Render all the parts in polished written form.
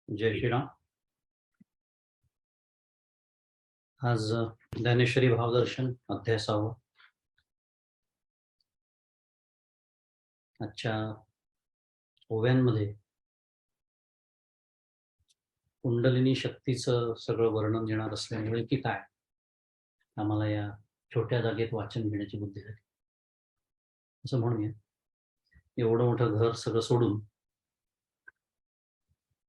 जय श्रीराम. आज ज्ञानेश्वरी भावदर्शन अध्याय 6. आजच्या ओव्यांमध्ये कुंडलिनी शक्तीचं सगळं वर्णन येणार असल्यामुळे की काय आम्हाला या छोट्या जागेत वाचन घेण्याची बुद्धी झाली असं म्हणूया. एवढं मोठं घर सगळं सोडून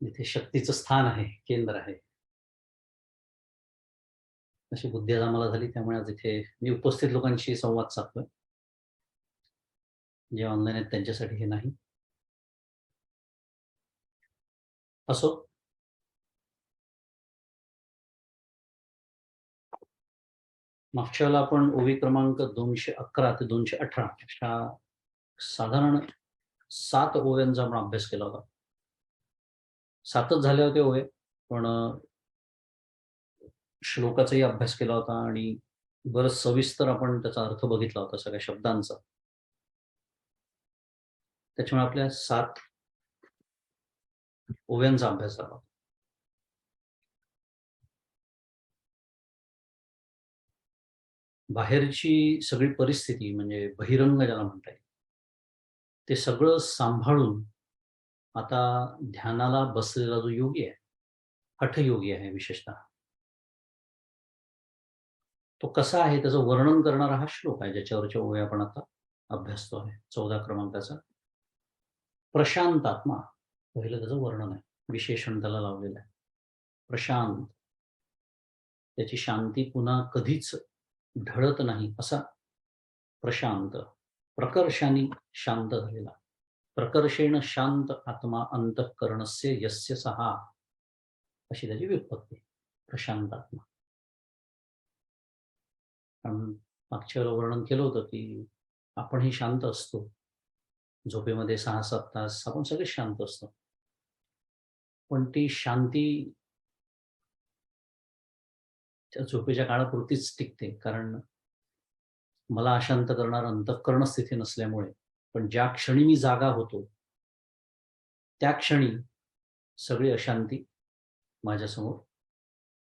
जिथे शक्तीचं स्थान आहे, केंद्र आहे, अशी बुद्धी आज आम्हाला झाली. त्यामुळे आज इथे मी उपस्थित लोकांशी संवाद साधतोय. जे ऑनलाईन आहेत त्यांच्यासाठी हे नाही. असो, मागच्या वेळेला आपण ओवी क्रमांक 211 ते 218 अशा साधारण 7 ओव्यांचा आपण अभ्यास केला होता. 7च झाले होते ओवे, पण श्लोकाचाही अभ्यास केला होता आणि बरंच सविस्तर आपण त्याचा अर्थ बघितला होता सगळ्या शब्दांचा. त्याच्यामुळे आपल्या 7 ओव्यांचा अभ्यास झाला. बाहेरची सगळी परिस्थिती म्हणजे बहिरंग ज्याला म्हणता येईल, ते सगळं सांभाळून आता ध्यानाला बसलेला जो योगी आहे, हठयोगी आहे विशेषतः, तो कसा आहे त्याचं वर्णन करणारा हा श्लोक आहे ज्याच्यावरच्या ओव्या आपण आता अभ्यासतो आहे. 14 क्रमांकाचा प्रशांत आत्मा, पहिलं त्याचं वर्णन आहे, विशेषण त्याला लावलेलं आहे. प्रशांत, त्याची शांती पुन्हा कधीच ढळत नाही असा प्रशांत, प्रकर्षाने शांत झालेला, प्रकर्षेण शांत आत्मा अंतःकरणस्य यस्य सहा, अशी त्याची व्युत्पत्ती, प्रशांत आत्मा. कारण मागच्या वेळेला वर्णन केलं होतं की आपणही शांत असतो, झोपेमध्ये 6-7 तास आपण सगळे शांत असतो, पण ती शांती त्या झोपेच्या काळापुरतीच टिकते. कारण मला अशांत करणार अंतःकरण स्थिती नसल्यामुळे, पण ज्या क्षणी मी जागा होतो त्या क्षणी सगळी अशांती माझ्यासमोर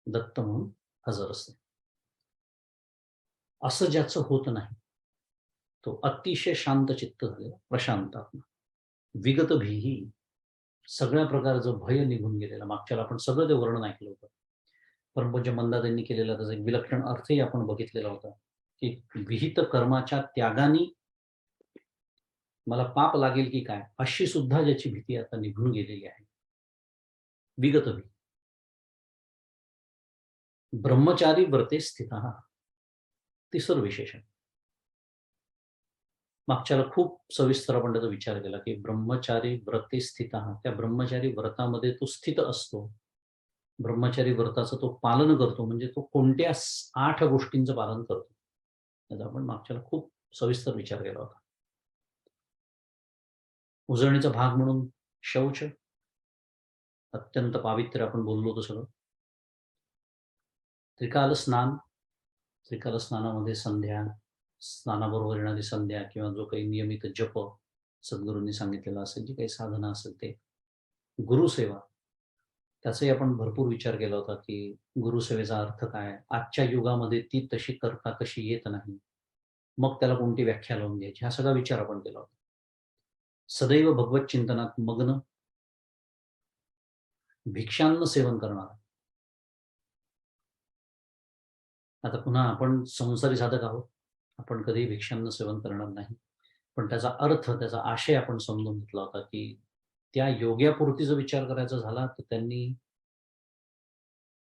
दत्त म्हणून हजर असते. असं ज्याचं होत नाही तो अतिशय शांत चित्त झालेला प्रशांत आत्मा, विगत भीही, सगळ्या प्रकारचं भय निघून गेलेलं. मागच्याला आपण सगळं ते वर्णन ऐकलं होतं. परमपूज्य मंदादेंनी केलेला त्याचा एक विलक्षण अर्थही आपण बघितलेला होता की विहित कर्माच्या त्यागाने मला पाप लागेल की काय, अशी सुद्धा ज्याची भीती आता निघून गेलेली आहे. विगत भी ब्रह्मचारी व्रते स्थित, तिसरं विशेषण. मागच्याला खूप सविस्तर आपण त्याचा विचार केला की ब्रह्मचारी व्रते स्थित, त्या ब्रह्मचारी व्रतामध्ये तो स्थित असतो, ब्रह्मचारी व्रताचं तो पालन करतो. म्हणजे तो कोणत्या 8 गोष्टींचं पालन करतो त्याचा आपण मागच्याला खूप सविस्तर विचार केला होता. उजळणीचा भाग म्हणून शौच, अत्यंत पावित्र्य आपण बोललो होतो सगळं. त्रिकाल स्नान, त्रिकाल स्नानामध्ये संध्या, स्नानाबरोबर येणारी संध्या किंवा जो काही नियमित जप सद्गुरूंनी सांगितलेला असेल, जी काही साधना असेल ते. गुरुसेवा, त्याचाही आपण भरपूर विचार केला होता की गुरुसेवेचा अर्थ काय, आजच्या युगामध्ये ती तशी करता कशी येत नाही, मग त्याला कोणती व्याख्या लावून घ्यायची, हा सगळा विचार आपण केला होता. सदैव भगवत चिंतनात मग्न, भिक्षान्न सेवन करणार. आता पुन्हा आपण संसारी साधक आहोत, आपण कधीही भिक्षान्न सेवन करणार नाही, पण त्याचा अर्थ, त्याचा आशय आपण समजून घेतला होता की त्या योग्यापुरतीचा विचार करायचा झाला तर त्यांनी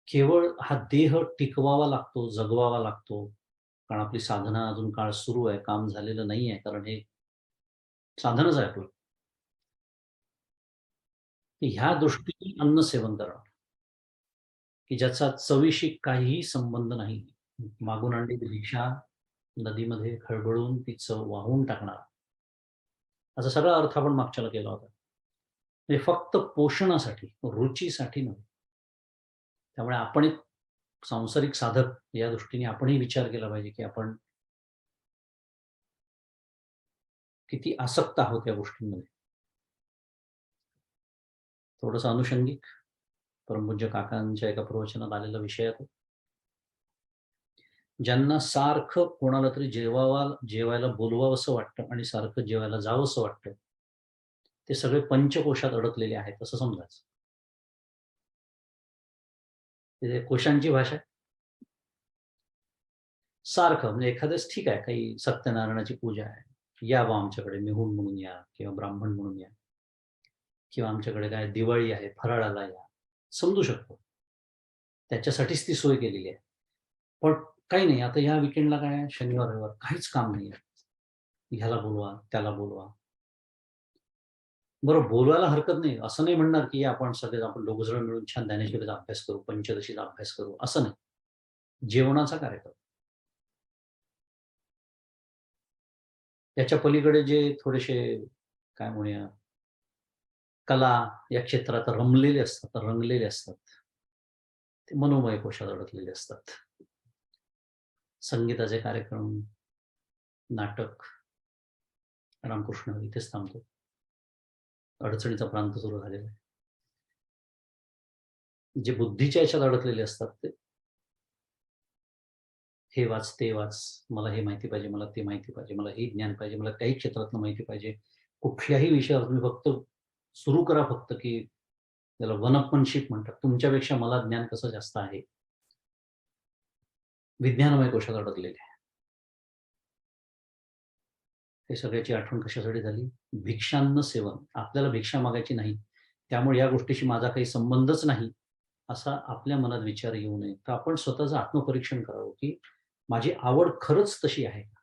केवळ हा देह टिकवावा लागतो, जगवावा लागतो, कारण आपली साधना अजून काळ सुरू आहे, काम झालेलं नाही आहे, कारण हे साधनच आहे आपलं. ह्या दृष्टीने अन्न सेवन करणं की ज्याचा चवीशी काहीही संबंध नाही, मागून आणलेली भिक्षा नदीमध्ये खळबळून ती चव वाहून टाकणार, असा सगळा अर्थ आपण मागच्याला केला होता. म्हणजे फक्त पोषणासाठी, रुचीसाठी नव्हे. त्यामुळे आपण एक सांसारिक साधक या दृष्टीने आपणही विचार केला पाहिजे की आपण किती आसक्त आहोत या गोष्टींमध्ये. थोडंसं अनुषंगिक परमपूज्य काकांच्या एका प्रवचनात आलेला विषय आहे. ज्यांना सारखं कोणाला तरी जेवायला बोलवावंसं वाटतं आणि सारखं जेवायला जावंसं वाटतं, ते सगळे पंचकोशात अडकलेले आहेत असं समजायचं. ते कोशांची भाषा सारखं, म्हणजे एखादंच ठीक आहे, काही सत्यनारायणाची पूजा आहे, या बा आमच्याकडे मेहूण म्हणून या, किंवा ब्राह्मण म्हणून या, किंवा आमच्याकडे काय दिवाळी आहे, फराळाला या, समजू शकतो, त्याच्यासाठीच ती सोय केलेली आहे. पण काही नाही, आता या विकेंडला काय, शनिवार रविवार काहीच काम नाही आहे, ह्याला बोलवा त्याला बोलवा. बरं, बोलवायला हरकत नाही, असं नाही म्हणणार की आपण दोघ जण मिळून छान ज्ञानेश्वरीचा अभ्यास करू, पंचदशीचा अभ्यास करू, असं नाही. जेवणाचा कार्यक्रम, त्याच्या पलीकडे जे थोडेसे काय म्हणूया कला या क्षेत्रात रमलेले असतात, रंगलेले असतात, ते मनोमय कोशात अडकलेले असतात. संगीताचे कार्यक्रम, नाटक, रामकृष्ण इथेच थांबतो, अडचणीचा प्रांत सुरू झालेला आहे. जे बुद्धीच्या याच्यात अडकलेले असतात, ते हे वाच ते वाच, मला हे माहिती पाहिजे, मला ते माहिती पाहिजे, मला हे ज्ञान पाहिजे, मला त्याही क्षेत्रातलं माहिती पाहिजे, कुठल्याही विषयावर तुम्ही फक्त सुरू करा, फक्त की त्याला वनअपमनशिप म्हणतात, तुमच्यापेक्षा मला ज्ञान कसं जास्त आहे, विज्ञानमय कोशात अडकलेले आहे. हे सगळ्याची आठवण कशासाठी झाली? भिक्षान्न सेवन. आपल्याला भिक्षा मागायची नाही, त्यामुळे या गोष्टीशी माझा काही संबंधच नाही, असा आपल्या मनात विचार येऊ नये. तर आपण स्वतःचं आत्मपरीक्षण करावं की माझी आवड खरंच तशी आहे का?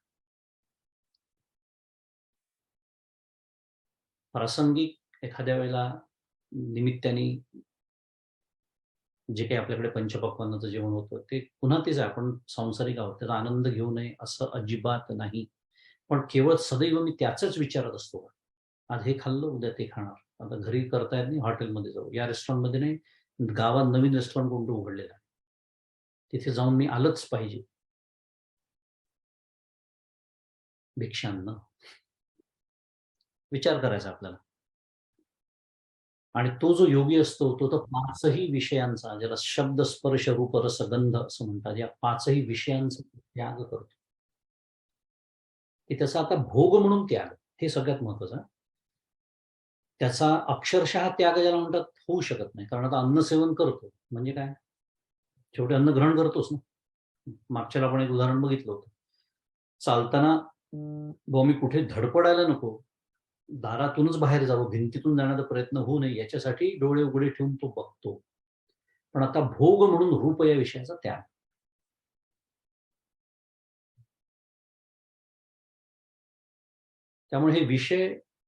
प्रासंगिक एखाद्या वेळेला निमित्ताने जे काही आपल्याकडे पंचपक्वान्नाचं जेवण होतं, ते पुन्हा तेच आहे, आपण सांसारिक आहोत, त्याचा आनंद घेऊ नये असं अजिबात नाही. पण केवळ सदैव मी त्याचंच विचारत असतो, आज हे खाल्लं, उद्या ते खाणार, आता घरी करता येत नाही, हॉटेलमध्ये जाऊ, या रेस्टॉरंटमध्ये नाही, गावात नवीन रेस्टॉरंट कोणतं उघडलेलं आहे, तिथे जाऊन मी आलंच पाहिजे. भिक्षान्न, विचार करायचा आपल्याला. आणि तो जो योगी असतो, तो तर पाचही विषयांचा, ज्याला शब्द स्पर्श रूप रस गंध असं म्हणतात, या पाचही विषयांचा त्याग करतो, की त्याचा आता भोग म्हणून त्याग, हे सगळ्यात महत्वाचं. त्याचा अक्षरशः त्याग ज्याला म्हणतात होऊ शकत नाही, कारण आता अन्न सेवन करतो म्हणजे काय, शेवटी अन्न ग्रहण करतोच ना. मागच्याला आपण एक उदाहरण बघितलं होतं, चालताना मी कुठे धडपडायला नको, दारातूनच बाहेर जावं, भिंतीतून जाण्याचा प्रयत्न होऊ नये, याच्यासाठी डोळे उघडे ठेवून तो बघतो. पण आता भोग म्हणून रूप या विषयाचा त्याग. त्यामुळे हे विषय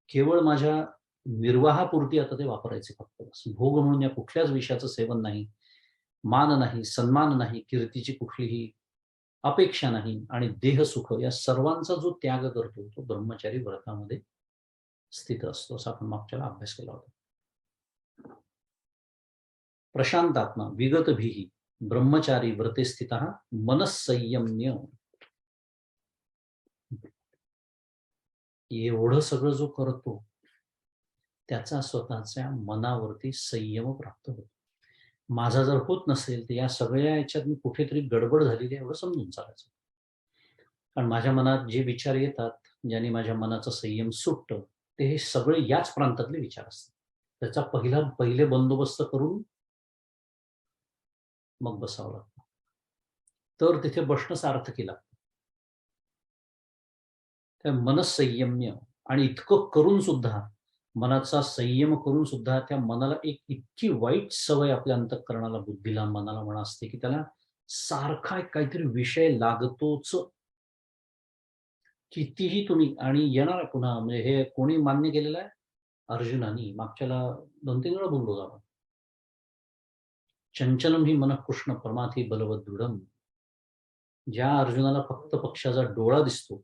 केवळ माझ्या निर्वाहापुरती आता ते वापरायचे फक्त बस. भोग म्हणून या कुठल्याच विषयाचं सेवन नाही, मान नाही, सन्मान नाही, कीर्तीची कुठलीही अपेक्षा नाही, आणि देहसुख या सर्वांचा जो त्याग करतो, तो ब्रह्मचारी व्रतामध्ये स्थित असतो, असा आपण मागच्याला अभ्यास केला होता. प्रशांतात्मा विगत भीही ब्रह्मचारी व्रते स्थित मनसंयम्य. एवढं सगळं जो करतो, त्याचा स्वतःच्या मनावरती संयम प्राप्त होतो. माझा जर होत नसेल, तर या सगळ्या याच्यात मी कुठेतरी गडबड झालेली आहे एवढं समजून चालायचं. कारण माझ्या मनात जे विचार येतात, ज्याने माझ्या मनाचा संयम सुटतं, ते हे सगळे याच प्रांतातले विचार असतात. त्याचा पहिले बंदोबस्त करून मग बसावं लागतं, तर तिथे बसणं सार्थकी लागतं. त्या मनसंयम्य, आणि इतकं करून सुद्धा, मनाचा संयम करून सुद्धा, त्या मनाला एक इतकी वाईट सवय आपल्या अंतःकरणाला, बुद्धीला, मनाला म्हणा असते, की त्याला सारखा काहीतरी विषय लागतोच. कितीही तुम्ही, आणि येणार पुन्हा, म्हणजे हे कोणी मान्य केलेलं आहे? अर्जुनानी. मागच्याला 2-3 वेळा बोललो आपण. चंचलम ही मन कृष्ण प्रमाथी बलवत दृढम. ज्या अर्जुनाला फक्त पक्षाचा डोळा दिसतो,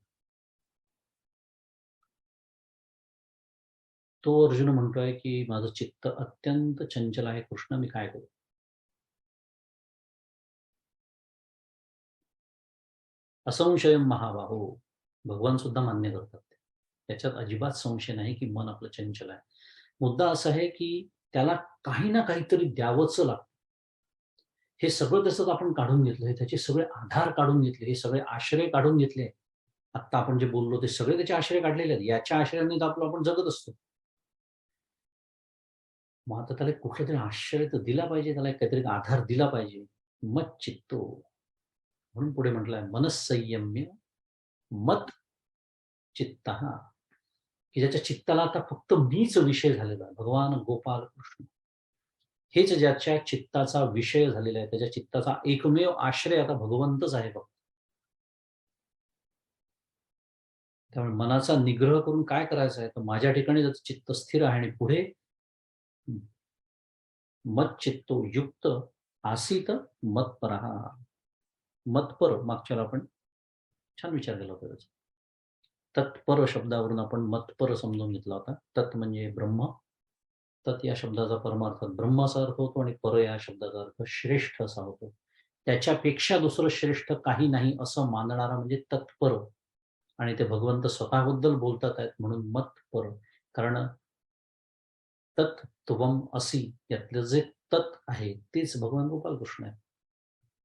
तो अर्जुन म्हणतोय की माझं चित्त अत्यंत चंचल आहे कृष्ण, मी काय करू? असंशय महाबाहो, भगवान सुद्धा मान्य करतात, त्याच्यात अजिबात संशय नाही की मन आपलं चंचल आहे. मुद्दा असा आहे की त्याला काही ना काहीतरी द्यावंच लागतं. हे सगळं त्याचं आपण काढून घेतलंय, त्याचे सगळे आधार काढून घेतले, हे सगळे आश्रय काढून घेतले. आत्ता आपण जे बोललो ते सगळे त्याचे आश्रय काढलेले आहेत. याच्या आश्रयाने तर आपण जगत असतो. मग आता त्याला कुठला तरी आश्रय तर दिला पाहिजे, त्याला काहीतरी आधार दिला पाहिजे. मत चित्तो म्हणून पुढे म्हटलंय मनस्संयम्य मत चित्तः, की ज्याच्या चित्ताला आता फक्त मीच विषय झालेला आहे. भगवान गोपाल कृष्ण हेच ज्याच्या चित्ताचा विषय झालेला आहे. त्याच्या चित्ताचा एकमेव आश्रय आता भगवंतच आहे बघ. त्यामुळे मनाचा निग्रह करून काय करायचं आहे, तर माझ्या ठिकाणी त्याचं चित्त स्थिर आहे आणि पुढे मत चित्तो युक्त आसीत मत्परः. मतपर मागच्याला आपण छान विचार केला होता त्याचा. तत्पर शब्दावरून आपण मतपर समजून घेतला होता. तत् म्हणजे ब्रह्म. तत् या शब्दाचा परमार्थ ब्रह्म असा अर्थ होतो आणि पर या शब्दाचा अर्थ श्रेष्ठ असा होतो. त्याच्यापेक्षा दुसरं श्रेष्ठ काही नाही असं मानणारा म्हणजे तत्पर. आणि ते भगवंत स्वतःबद्दल बोलतात आहेत म्हणून मतपर. कारण तत् त्वम असि यातलं जे तत् आहे तेच भगवान गोपाल कृष्ण आहे.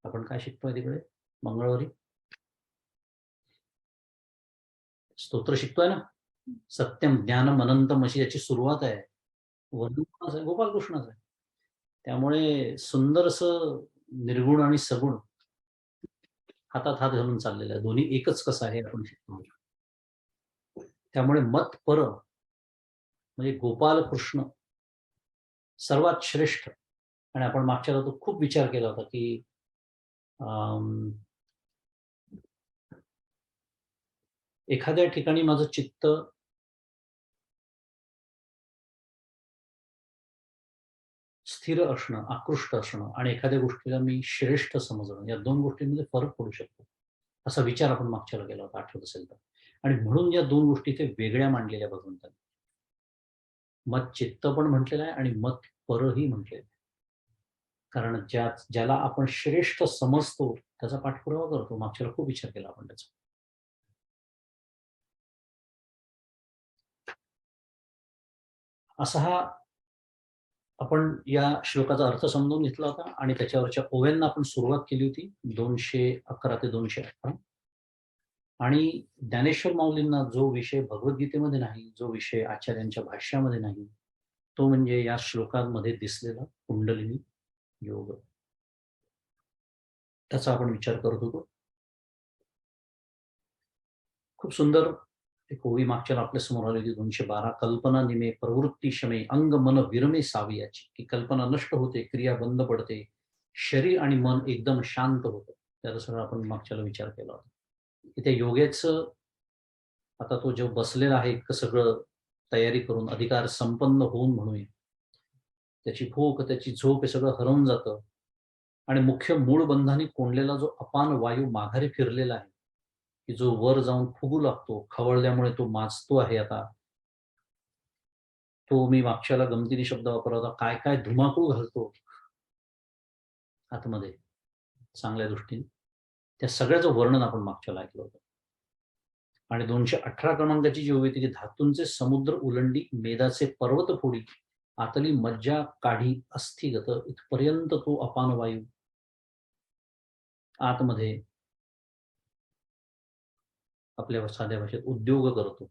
आपण काय शिकतोय तिकडे मंगळवारी? स्तोत्र शिकतोय ना. सत्यम ज्ञानम अनंतम अशी याची सुरुवात आहे. वर्णन कोणाचं आहे? गोपाल कृष्णाचं आहे. त्यामुळे सुंदरस निर्गुण आणि सगुण हातात हात घालून चाललेला आहे. दोन्ही एकच कसं आहे आपण शिकतो. त्यामुळे मत पर म्हणजे गोपाल कृष्ण सर्वात श्रेष्ठ. आणि आपण मागच्या तो खूप विचार केला होता की एखाद्या ठिकाणी माझं चित्त स्थिर असणं, आकृष्ट असणं आणि एखाद्या गोष्टीला मी श्रेष्ठ समजणं, या दोन गोष्टींमध्ये फरक पडू शकतो. असा विचार आपण मागच्याला केला होता, आठवत असेल तर. आणि म्हणून या दोन गोष्टी ते वेगळ्या मांडलेल्या भगवंतांनी. मत चित्त पण म्हटलेलं आहे आणि मत परही म्हटलेलं आहे. कारण ज्याला आपण श्रेष्ठ समजतो त्याचा पाठपुरावा करतो. मागच्याला खूप विचार केला आपण त्याचा. असा हा आपण या श्लोकाचा अर्थ समजून घेतला होता आणि त्याच्यावरच्या ओव्यांना आपण सुरुवात केली होती 211 ते 218. आणि ज्ञानेश्वर माऊलींना जो विषय भगवद्गीतेमध्ये नाही, जो विषय आचार्यांच्या भाष्यामध्ये नाही, तो म्हणजे या श्लोकांमध्ये दिसलेला कुंडलिनी योग. त्याचा आपण विचार करत होतो. खूप सुंदर एक ओवी मागच्या आपल्या समोर आलेली 212. कल्पना निमे प्रवृत्ती शमे अंग मन विरमे सावियाची, की कल्पना नष्ट होते, क्रिया बंद पडते, शरीर आणि मन एकदम शांत होतं. त्याचा सगळं आपण मागच्याला विचार केला होता. की त्या योग्याचं आता तो जो बसलेला आहे इतकं सगळं तयारी करून अधिकार संपन्न होऊन म्हणूया, त्याची भूक त्याची झोप हे सगळं हरवून जातं आणि मुख्य मूळ बंधाने कोंडलेला जो अपान वायू माघारी फिरलेला आहे, की जो वर जाऊन फुगू लागतो, खवळल्यामुळे तो माजतो आहे. आता तो मी मागच्याला गमतीने शब्द वापरला होता, काय काय धुमाकूळ घालतो आतमध्ये चांगल्या दृष्टीने. त्या सगळ्याचं वर्णन आपण मागच्याला ऐकलं होतं. आणि 218 क्रमांकाची जी ओवी होती की धातूंचे समुद्र उलंडी मेदाचे पर्वत फोडी आतली मज्जा काढी अस्थिगत, इथपर्यंत तो अपान वायू आतमध्ये आपल्या साध्या भाषेत उद्योग करतो.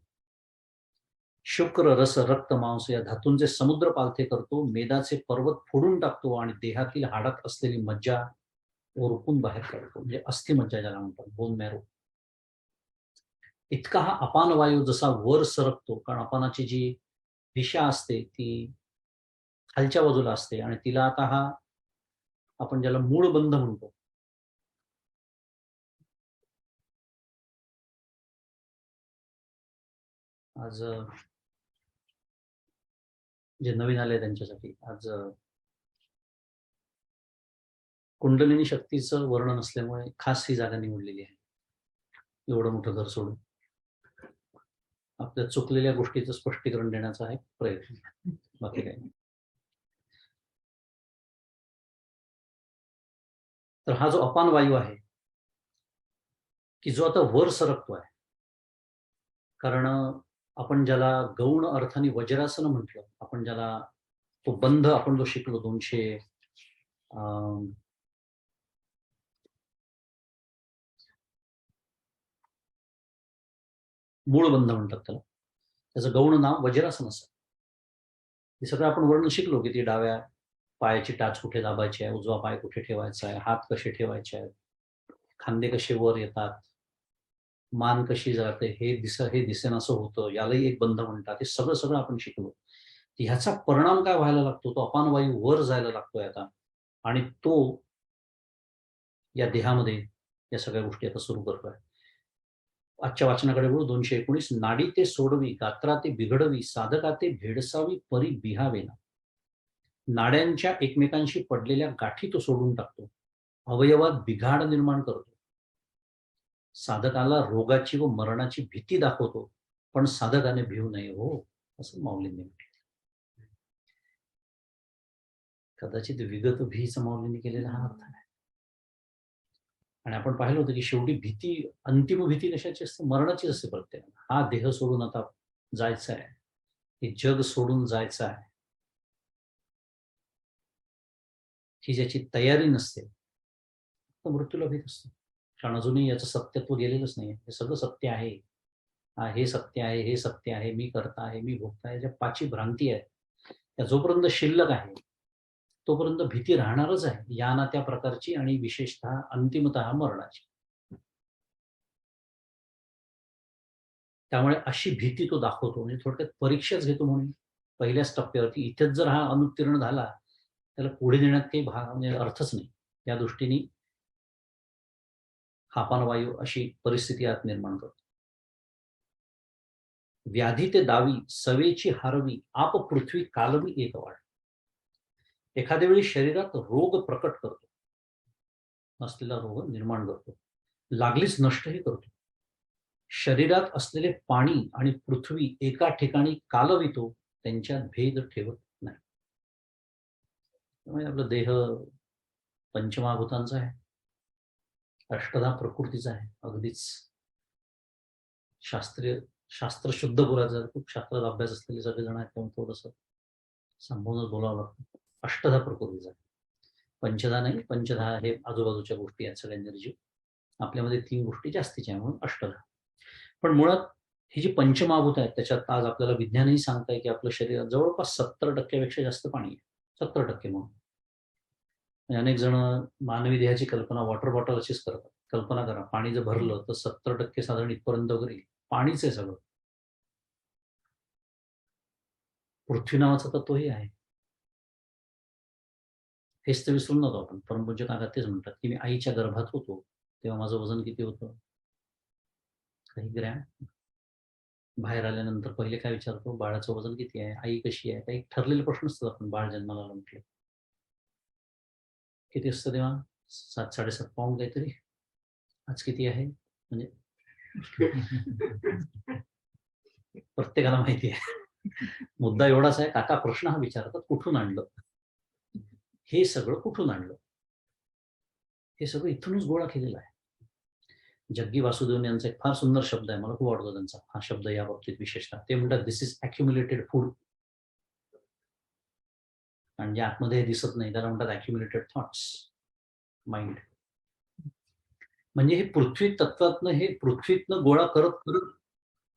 शुक्र रस रक्त मांस या धातूंचे समुद्र पालथे करतो, मेदाचे पर्वत फोडून टाकतो आणि देहातील हाडात असलेली मज्जा ओरपून बाहेर काढतो. म्हणजे अस्थिमज्जा ज्याला म्हणतात, बोन मॅरो. इतका हा अपान वायू जसा वर सरकतो, कारण अपानाची जी दिशा असते ती खालच्या बाजूला असते आणि तिला आता हा आपण ज्याला मूळ बंध म्हणतो, आज जे नवीन आले त्यांच्यासाठी आज कुंडलिनी शक्तीचं वर्णन असल्यामुळे खास ही जागा निवडलेली आहे. एवढं मोठं घर सोडून आपल्या चुकलेल्या गोष्टीचं स्पष्टीकरण देण्याचा आहे प्रयत्न, बाकी काही नाही. तर हा जो अपान वायू आहे की जो आता वर सरकतो आहे, कारण आपण ज्याला गौण अर्थाने वज्रासन म्हटलं, आपण ज्याला तो बंध आपण जो शिकलो 200 मूळ बंध म्हणतात त्याला. त्याचं गौण नाव वज्रासन असं. हे सगळं आपण वर्णन शिकलो की ती डाव्या पायाची टाच कुठे दाबायची आहे, उजवा पाय कुठे ठेवायचा आहे, हात कसे ठेवायचे आहेत, खांदे कसे वर येतात, मान कशी जाते, हे दिसेनासं होतं, यालाही एक बंध म्हणतात. हे सगळं सगळं आपण शिकलो. ह्याचा परिणाम काय व्हायला लागतो, तो अपान वायू वर जायला लागतोय आता, आणि तो या देहामध्ये या सगळ्या गोष्टी आता सुरू करतोय. आजच्या वाचनाकडे बोलू. 219. नाडी ते सोडवी, गात्रा ते बिघडवी, साधका ते भेडसावी, परी बिहावेना. नाड्यांच्या एकमेकांशी पडलेल्या गाठी तो सोडून टाकतो, अवयवात बिघाड निर्माण करतो, साधकाला रोगाची व मरणाची भीती दाखवतो, पण साधकाने भिवू नये हो, असं माऊलींनी म्हटलं. कदाचित विगत भीचा माऊलींनी केलेला हा अर्थ आहे. आणि आपण पाहिलं होतं की शेवटी भीती, अंतिम भीती कशाची असते? मरणाची असते प्रत्येकाला. हा देह सोडून आता जायचं आहे, हे जग सोडून जायचं आहे, ही ज्याची तयारी नसते तो मृत्यूला भीत असतो. कारण अजूनही याचं सत्यत्व गेलेलंच नाही. हे सगळं सत्य आहे, हे सत्य आहे, हे सत्य आहे, मी करता आहे, मी भोगता आहे, ज्या पाची भ्रांती आहे त्या जोपर्यंत शिल्लक आहे तोपर्यंत भीती राहणारच आहे, या ना त्या प्रकारची, आणि विशेषतः अंतिमतः मरणाची. त्यामुळे अशी भीती तो दाखवतो, म्हणजे थोडक्यात परीक्षाच घेतो म्हणून. पहिल्याच टप्प्यावरती इथेच जर हा अनुत्तीर्ण झाला, त्याला पुढे नेण्यात काही म्हणजे अर्थच नाही. या दृष्टीने हापानवायू अशी परिस्थिती आत निर्माण करतो. व्याधी ते दावी, सवेची हारवी, आप पृथ्वी कालवी एक वाढ. एखाद्या वेळी शरीरात रोग प्रकट करतो, नसलेला रोग निर्माण करतो, लागलीच नष्टही करतो. शरीरात असलेले पाणी आणि पृथ्वी एका ठिकाणी कालवितो, त्यांच्यात भेद ठेवत नाही. त्यामुळे आपला देह पंचमहाभूतांचा आहे, अष्टधा प्रकृतीचा आहे. अगदीच शास्त्र शुद्ध बोलायचं, खूप शास्त्राचा अभ्यास असलेले सगळेजण आहेत, तेव्हा थोडंसं संपूर्णच बोलावं लागतं. अष्टधा प्रकृतीचा आहे, पंचधा नाही. पंचधा हे आजूबाजूच्या गोष्टी आहेत सगळ्या निर्जीव. आपल्यामध्ये 3 गोष्टी जास्तीच्या आहे, म्हणून अष्टधा. पण मुळात ही जी पंचमहाभूत आहेत त्याच्यात आज आपल्याला विज्ञानही सांगताय की आपलं शरीरात जवळपास 70% जास्त पाणी आहे. 70% म्हणून. अनेक जण मानवी देहाची कल्पना वॉटर बॉटल अशीच करतात. कल्पना करा, पाणी जर भरलं तर 70% साधारण इथपर्यंत वगैरे पाणीच आहे सगळं. पृथ्वी नावाचा तत्वही आहे. हेच तर विसरून जातो आपण. परमपूज्य काका तेच म्हणतात की मी आईच्या गर्भात होतो तेव्हा माझं वजन किती होतं? काही ग्रॅम. बाहेर आल्यानंतर पहिले काय विचारतो? बाळाचं वजन किती आहे? आई कशी आहे? काही ठरलेले प्रश्न असतात. आपण बाळ जन्माला आलं म्हटलं किती असतं तेव्हा? 7-7.5 पाऊंड काहीतरी. आज किती आहे? म्हणजे प्रत्येकाला माहिती आहे. मुद्दा एवढाच आहे, काका प्रश्न हा विचारतात, कुठून आणलं? हे सगळं कुठून आणलं? हे सगळं इथूनच गोळा केलेलं आहे. जग्गी वासुदेवन यांचा एक फार सुंदर शब्द आहे, मला खूप आवडतो त्यांचा हा शब्द या बाबतीत विशेषतः. ते म्हणतात दिस इज अक्युम्युलेटेड फूड. आणि जे आतमध्ये दिसत नाही त्याला म्हणतात अक्युम्युलेटेड थॉट्स, माइंड. म्हणजे हे पृथ्वी तत्वातनं, हे पृथ्वीतनं गोळा करत करत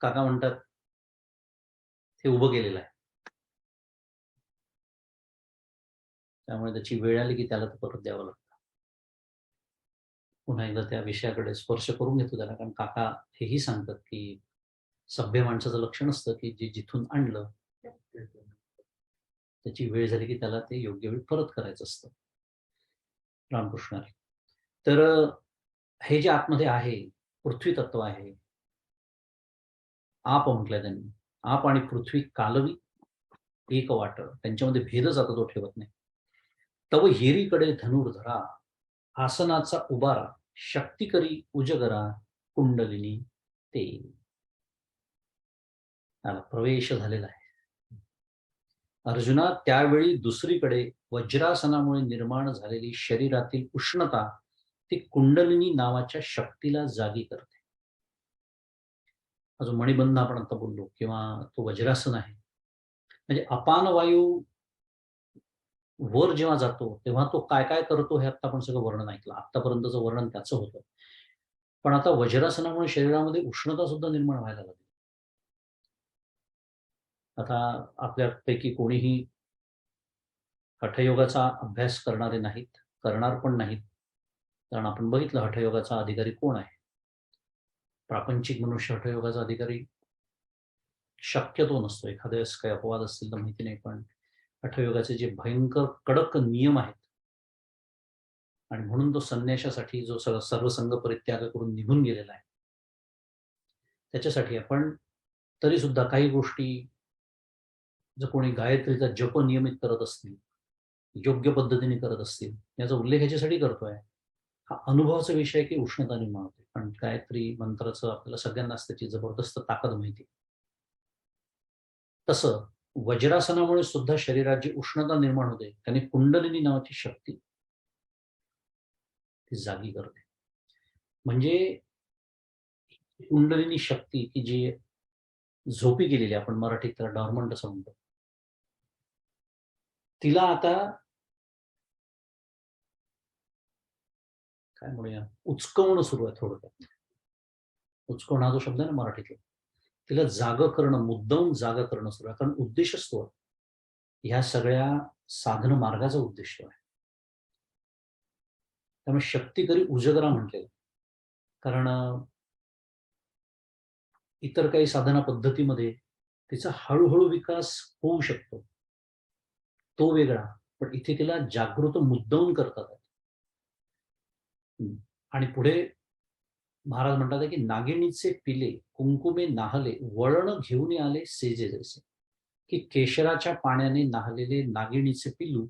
काका म्हणतात हे उभं केलेलं आहे. त्यामुळे त्याची वेळ आली की त्याला ते परत द्यावं लागतं. पुन्हा एकदा त्या विषयाकडे स्पर्श करून घेतो त्याला, कारण काका हेही सांगतात की सभ्य माणसाचं लक्षण असतं की जे जिथून आणलं त्याची वेळ झाली की त्याला ते योग्य वेळ परत करायचं असतं. रामकृष्ण. तर हे जे आतमध्ये आहे पृथ्वी तत्व आहे, आप म्हटलंय त्यांनी. आप आणि पृथ्वी कालवी एक वाट, त्यांच्यामध्ये भेदच आता तो ठेवत नाही. तव हिरीकडे धनुर्धरा, आसनाचा उबारा, शक्ती करी उजगरा, कुंडलिनी ते. त्याला प्रवेश झालेला आहे. अर्जुना, त्यावेळी दुसरीकडे वज्रासनामुळे निर्माण झालेली शरीरातील उष्णता ती कुंडलिनी नावाच्या शक्तीला जागी करते. अजून मणिबंध आपण आता बोललो, किंवा तो वज्रासन आहे. म्हणजे अपान वायू वर जेव्हा जातो तेव्हा तो काय काय करतो हे आता आपण सगळं वर्णन ऐकलं. आतापर्यंतचं वर्णन त्याचं होतं. पण आता वज्रासनामुळे शरीरामध्ये उष्णता सुद्धा निर्माण व्हायला लागली. आता आपल्यापैकी कोणीही हठयोगाचा अभ्यास करणारे नाहीत, करणार पण नाहीत. कारण आपण बघितलं हठयोगाचा अधिकारी कोण आहे. प्रापंचिक मनुष्य हठयोगाचा अधिकारी शक्यतो नसतो. एखाद्या वेळेस काही अपवाद असतील तर माहिती नाही, पण हठयोगाचे जे भयंकर कडक नियम आहेत आणि म्हणून तो संन्यासासाठी जो सर्वसंग परित्याग करून निघून गेलेला आहे, त्याच्यासाठी आपण तरी सुद्धा काही गोष्टी, जर कोणी गायत्रीचा जप नियमित करत असतील, योग्य पद्धतीने करत असतील, याचा उल्लेख याच्यासाठी करतोय. हा अनुभवाचा विषय आहे की उष्णता निर्माण होते. पण गायत्री मंत्राचं आपल्याला सगळ्यांनाच त्याची जबरदस्त ताकद माहिती. तसं वज्रासनामुळे सुद्धा शरीरात जी उष्णता निर्माण होते त्याने कुंडलिनी नावाची शक्ती ती जागी करते. म्हणजे कुंडलिनी शक्ती की जी झोपी गेलेली, आपण मराठीत त्याला डॉर्मंट असं म्हणतो, तिला आता काय म्हणूया उचकवणं सुरू आहे. थोडक्यात उचकवणं हा जो शब्द आहे ना मराठीतला, तिला जाग करणं, मुद्दाम जाग करणं सुरू आहे. कारण उद्देशच तो आहे. ह्या सगळ्या साधन मार्गाचा उद्देश आहे. त्यामुळे शक्ती करी उजगरा म्हटलेलं. कारण इतर काही साधना पद्धतीमध्ये तिचा हळूहळू विकास होऊ शकतो, तो वेगळा. पण इथे तिला जागृत मुद्दाम करतात. आणि पुढे महाराज म्हणतात की नागिणीचे पिले कुंकुमे नाहले, वळण घेऊन आले सेजे जैसे. की केशराच्या पाण्याने नाहलेले नागिणीचे पिल्लू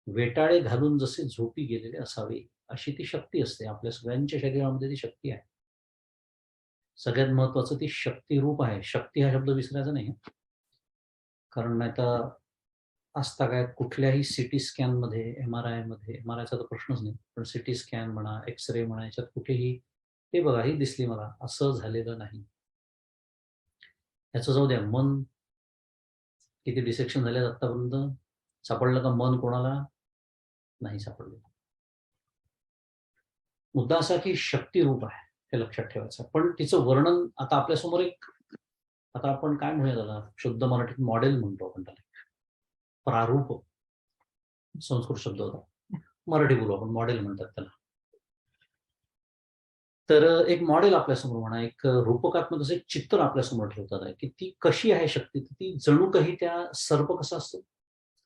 वेटाळे घालून जसे झोपी गेलेले असावे, अशी ती शक्ती असते. आपल्या सगळ्यांच्या शरीरामध्ये ती शक्ती आहे. सगळ्यात महत्वाचं ती शक्ती रूप आहे. शक्ती हा शब्द विसरायचा नाही. कारण नाही तर असता काय कुठल्याही सिटी स्कॅन मध्ये, MRI मध्ये, MRIचा तर प्रश्नच नाही, पण सिटी स्कॅन म्हणा, एक्सरे म्हणा, याच्यात कुठेही हे बघा ही दिसली मला असं झालेलं नाही. याचं जाऊ द्या. मन किती डिसेक्शन झाले आतापर्यंत, सापडलं का मन कोणाला? नाही सापडलं. मुद्दा असा की शक्ती रूप आहे, हे लक्षात ठेवायचं. पण तिचं वर्णन आता आपल्यासमोर एक, आता आपण काय म्हणूया त्याला, शुद्ध मराठीत मॉडेल म्हणतो आपण त्याला. प्रारूप संस्कृत शब्द होता, मराठी बोलू आपण मॉडेल म्हणतात त्याला. तर एक मॉडेल आपल्यासमोर म्हणा, एक रूपकात्मक असं एक चित्र आपल्यासमोर ठेवतात आहे की ती कशी आहे शक्ती. ती जणू काही त्या सर्प कसा असतो,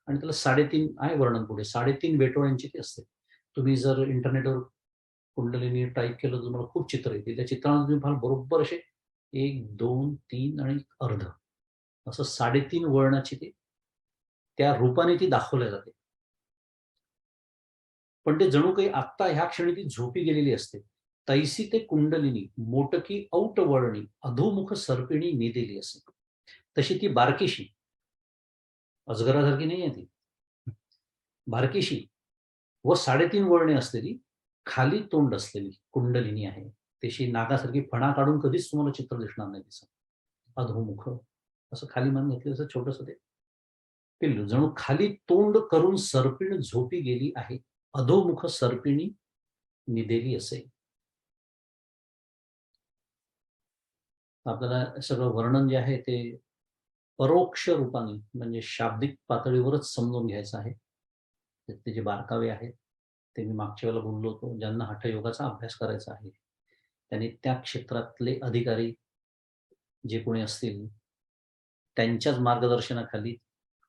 आणि त्याला 3.5 आहे वर्णन पुढे, 3.5 वेटोळ्यांची ती असते. तुम्ही जर इंटरनेटवर कुंडलिनी टाईप केलं तर तुम्हाला खूप चित्र येतील. त्या चित्रांमध्ये तुम्ही फार बरोबर असे 1, 2, 3 आणि अर्ध असं 3.5 वळणाची ती त्या रूपाने ती दाखवल्या जाते. पण ते जणू काही आत्ता ह्या क्षणी ती झोपी गेलेली असते. तैसी ते कुंडलिनी मोटकी औट वळणी अधोमुख सर्पिणी निदेली असे. तशी ती बारकीशी, अजगरासारखी नाही आहे ती, बारकीशी व 3.5 वळणे असलेली, खाली तोंड असलेली कुंडलिनी आहे. तशी नागासारखी फणा काढून कधीच तुम्हाला चित्र दिसणार नाही तिचं. अधोमुख असं खाली मान घातली, असं छोटंसं ते पिल्लू जणू खाली तोंड करून सर्पिण झोपी गेली आहे, अधोमुख सर्पिणी निदेली असे. आपल्याला सगळं वर्णन जे आहे ते परोक्ष रूपाने, म्हणजे शाब्दिक पातळीवरच समजून घ्यायचं आहे. ते जे बारकावे आहेत ते मी मागच्या वेळेला बोललो होतो. ज्यांना हठयोगाचा अभ्यास करायचा आहे त्यांनी त्या क्षेत्रातले अधिकारी जे कोणी असतील त्यांच्याच मार्गदर्शनाखाली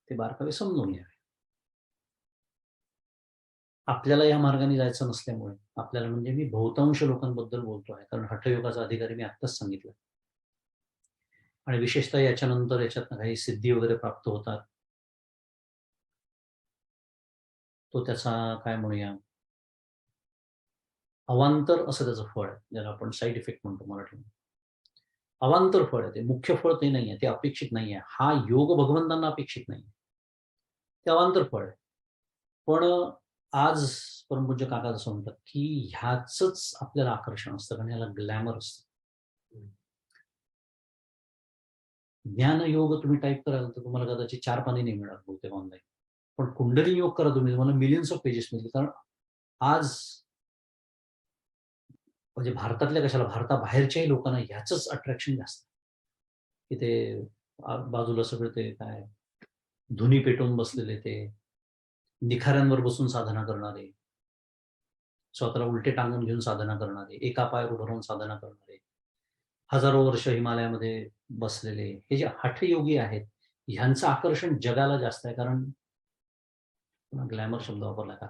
ते बारकावे समजून घ्यावे. आपल्याला या मार्गाने जायचं नसल्यामुळे, आपल्याला म्हणजे मी बहुतांश लोकांबद्दल बोलतो आहे, कारण हठयोगाचा अधिकारी मी आत्ताच सांगितलं, आणि विशेषतः याच्यानंतर याच्यात काही सिद्धी वगैरे प्राप्त होतात, तो त्याचा काय म्हणूया अवांतर असं त्याचं फळ आहे, ज्याला आपण साईड इफेक्ट म्हणतो मराठीमध्ये. अवांतर फळ आहे ते, मुख्य फळ ते नाही आहे, ते अपेक्षित नाही आहे. हा योग भगवंतांना अपेक्षित नाही, ते अवांतर फळ आहे. पण आज परमपूज्य काका असं म्हणतात की ह्याच आपल्याला आकर्षण असतं, कारण ह्याला ग्लॅमर असतं. ज्ञानयोग तुम्ही टाईप कराल तर तुम्हाला कदाचित 4 पानी नाही मिळणार बहुतेक ऑनलाईन. पण कुंडलिनी योग करा तुम्ही, तुम्हाला मिलियन्स ऑफ पेजेस मिळतील. कारण आज म्हणजे भारतातल्या कशाला, भारताबाहेरच्याही लोकांना ह्याच अट्रॅक्शन जास्त, की ते बाजूला सगळं ते काय धुनी पेटवून बसलेले, ते निखाऱ्यांवर बसून साधना करणारे, स्वतःला उलटे टांगून घेऊन साधना करणारे, एका पायावर उभं राहून साधना करणारे, हजारो वर्ष हिमालयामध्ये बसलेले हे जे हठयोगी आहेत, ह्यांचं आकर्षण जगाला जास्त आहे. कारण ग्लॅमर शब्द वापरला का,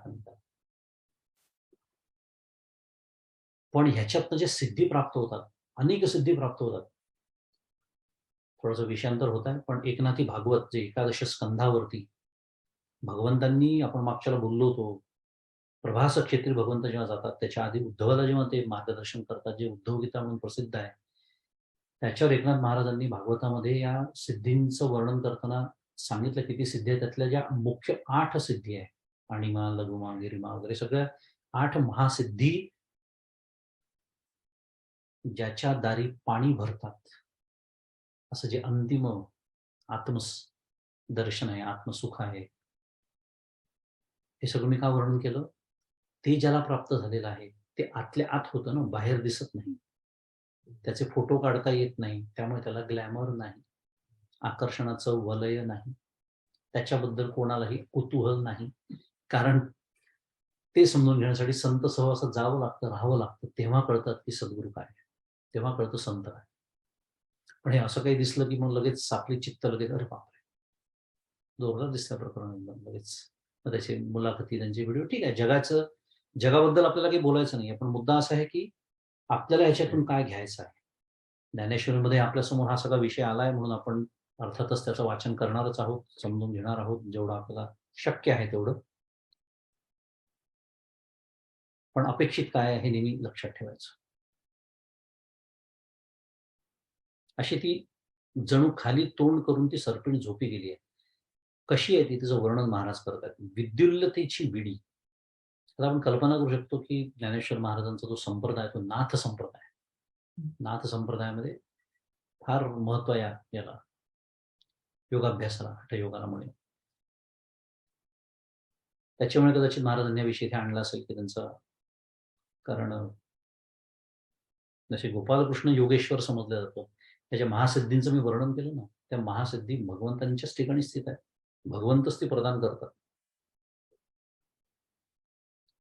पण ह्याच्यातनं जे सिद्धी प्राप्त होतात, अनेक सिद्धी प्राप्त होतात. थोडंसं विषयांतर होत आहे, पण एकनाथी भागवत जे 11 स्कंधावरती भगवंतांनी, आपण मागच्याला बोललो होतो, प्रभास क्षेत्री भगवंत जेव्हा जातात, त्याच्या आधी उद्धवाला जेव्हा ते मार्गदर्शन करतात, जे उद्धव गीता म्हणून प्रसिद्ध आहे, त्याच्यावर एकनाथ महाराजांनी भागवतामध्ये या सिद्धींचं वर्णन करताना सांगितलं किती सिद्धी आहे. त्यातल्या ज्या मुख्य 8 सिद्धी आहे, अणिमा, लघुमा, गिरिमा वगैरे सगळ्या 8 महासिद्धी ज्याच्या दारी पाणी भरतात, असं जे अंतिम आत्मदर्शन आहे, आत्मसुख आहे, हे सगळं मी का वर्णन केलं? ते ज्याला प्राप्त झालेलं आहे ते आतल्या आत होतं ना, बाहेर दिसत नाही, त्याचे फोटो काढता येत नाही, त्यामुळे त्याला ग्लॅमर नाही, आकर्षणाचं वलय नाही, त्याच्याबद्दल कोणालाही कुतूहल नाही. कारण ते समजून घेण्यासाठी संत सहवासात जावं लागतं, राहावं लागतं, तेव्हा कळतात की सद्गुरू काय, तेव्हा कळतं संत काय. पण हे असं काही दिसलं की मग लगेच आपली चित्त लगेच, अरे बापरे, जोरदार दिसतं प्रकरण एकदम, लगेच मग त्याची मुलाखती, त्यांचे व्हिडिओ, ठीक आहे. जगाबद्दल आपल्याला काही बोलायचं नाही, पण मुद्दा असा आहे की आपल्याला ह्याच्यातून काय घ्यायचं आहे. ज्ञानेश्वरीमध्ये आपल्यासमोर हा सगळा विषय आलाय म्हणून आपण अर्थातच त्याचं वाचन करणारच आहोत, समजून घेणार आहोत जेवढं आपल्याला शक्य आहे तेवढं. पण अपेक्षित काय आहे हे नेहमी लक्षात ठेवायचं. अशी ती जणू खाली तोंड करून ती सर्पिणी झोपी गेली आहे. कशी आहे ती, तिचं वर्णन महाराज करतात. विद्युल्लतेची विडी. आता आपण कल्पना करू शकतो की ज्ञानेश्वर महाराजांचा जो संप्रदाय, तो नाथ संप्रदाय, नाथ संप्रदायामध्ये फार महत्व आहे याला, योगाभ्यासाला, हठयोगाला म्हणे. त्याच्यामुळे कदाचित महाराजांनी विषय इथे आणला असेल की त्यांचा, कारण जसे गोपालकृष्ण योगेश्वर समजला जातो, त्याच्या महासिद्धींचं मी वर्णन केलं ना, त्या महासिद्धी भगवंतांच्याच ठिकाणी स्थित आहे, भगवंतच ती प्रदान करतात.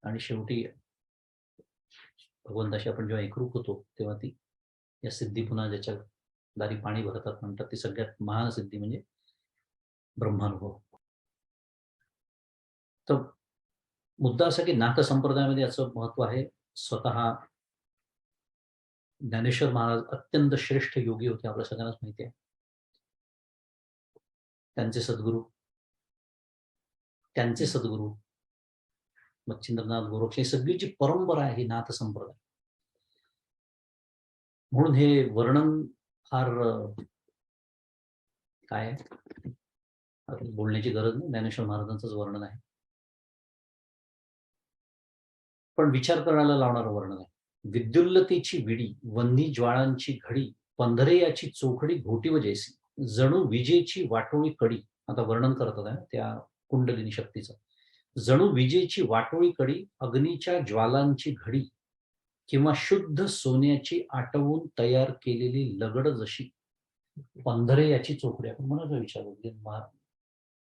आणि शेवटी भगवंताशी आपण जेव्हा एकरूप होतो तेव्हा ती या सिद्धी पुन्हा ज्याच्या दारी पाणी भरतात म्हणतात, ती सगळ्यात महान सिद्धी म्हणजे ब्रह्मानुभव. तर मुद्दा असा की नाथ संप्रदायामध्ये याचं महत्व आहे. स्वतः ज्ञानेश्वर महाराज अत्यंत श्रेष्ठ योगी होते, आपल्या सगळ्यांनाच माहिती आहे. त्यांचे सद्गुरू मच्छिंद्रनाथ गोरक्ष, ही सगळी जी परंपरा आहे ही नाथ संप्रदाय. म्हणून हे वर्णन फार काय बोलण्याची गरज नाही, ज्ञानेश्वर महाराजांचंच वर्णन आहे, पण विचार करायला लावणारं वर्णन आहे. विद्युल्लतेची विडी, वन्ही ज्वाळांची घडी, पंधरे याची चोखडी घोटी व जैसी, जणू विजेची वाटोळी कडी. आता वर्णन करतात आहे त्या कुंडलिनी शक्तीचं. जणू विजेची वाटोळी कडी, अग्नीच्या ज्वालांची घडी, किंवा शुद्ध सोन्याची आटवून तयार केलेली लगड जशी, पंधरे याची चोखडी. आपण म्हणायचा विचार करू,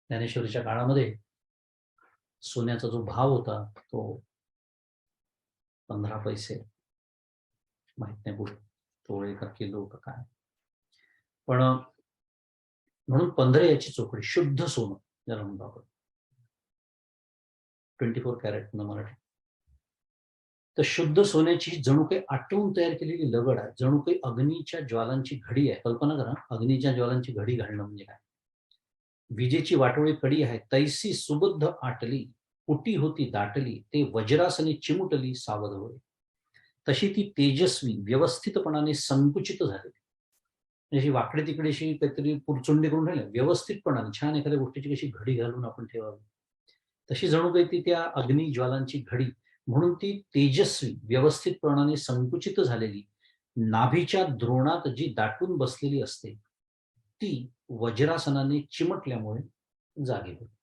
ज्ञानेश्वरीच्या काळामध्ये सोन्याचा जो भाव होता तो 15 पैसे, माहित नाही कुठे तोळे का किलो का काय, पण म्हणून 15 याची चोखडी, शुद्ध सोनं ज्याला म्हणतो आपण, 24 कॅरेट मराठी. तर शुद्ध सोन्याची जणू काही आटवून तयार केलेली लगड आहे, जणू काही अग्नीच्या ज्वालांची घडी आहे. कल्पना करा, अग्नीच्या ज्वालांची घडी घालणं म्हणजे काय. विजेची वाटोळी कडी आहे, तैसी सुबद्ध आटली, कुटी होती दाटली, ते वज्रासनी चिमुटली सावध होय. तशी ती तेजस्वी व्यवस्थितपणाने संकुचित झाली, अशी वाकडे तिकडेशी काहीतरी पुरचुंडी करून राहिल्या, व्यवस्थितपणाने छान एखाद्या गोष्टीची कशी घडी घालून आपण ठेवावी, तशी जणू काही ती त्या अग्नी ज्वालांची घडी. म्हणून ती तेजस्वी व्यवस्थितपणाने संकुचित झालेली, नाभीच्या द्रोणात जी दाटून बसलेली असते, ती वज्रासनाने चिमटल्यामुळे जागी होते.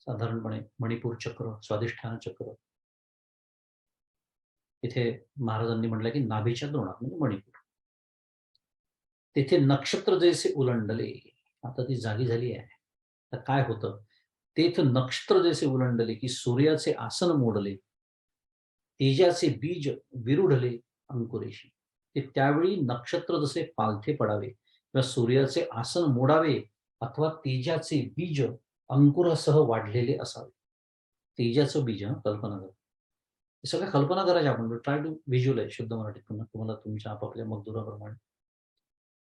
साधारणपणे मणिपूर चक्र, स्वाधिष्ठान चक्र, इथे महाराजांनी म्हटलं की नाभीच्या द्रोणात म्हणजे मणिपूर, तेथे नक्षत्र जैसे उलंडले. आता ती जागी झाली आहे. तर काय होतं, तेथ नक्षत्र जैसे उलंडले की सूर्याचे आसन मोडले, तेजाचे बीज विरुढले अंकुरेशी. ते त्यावेळी नक्षत्र जसे पालथे पडावे किंवा सूर्याचे आसन मोडावे अथवा तेजाचे बीज अंकुरासह वाढलेले असावे. तेजाचं बीज, कल्पना करा. हे सगळ्या कल्पना करायच्या आपण. ट्राय टू व्हिज्युअलाइज शुद्ध मराठीत पुन्हा तुम्हाला तुमच्या आपापल्या मजदुराप्रमाणे.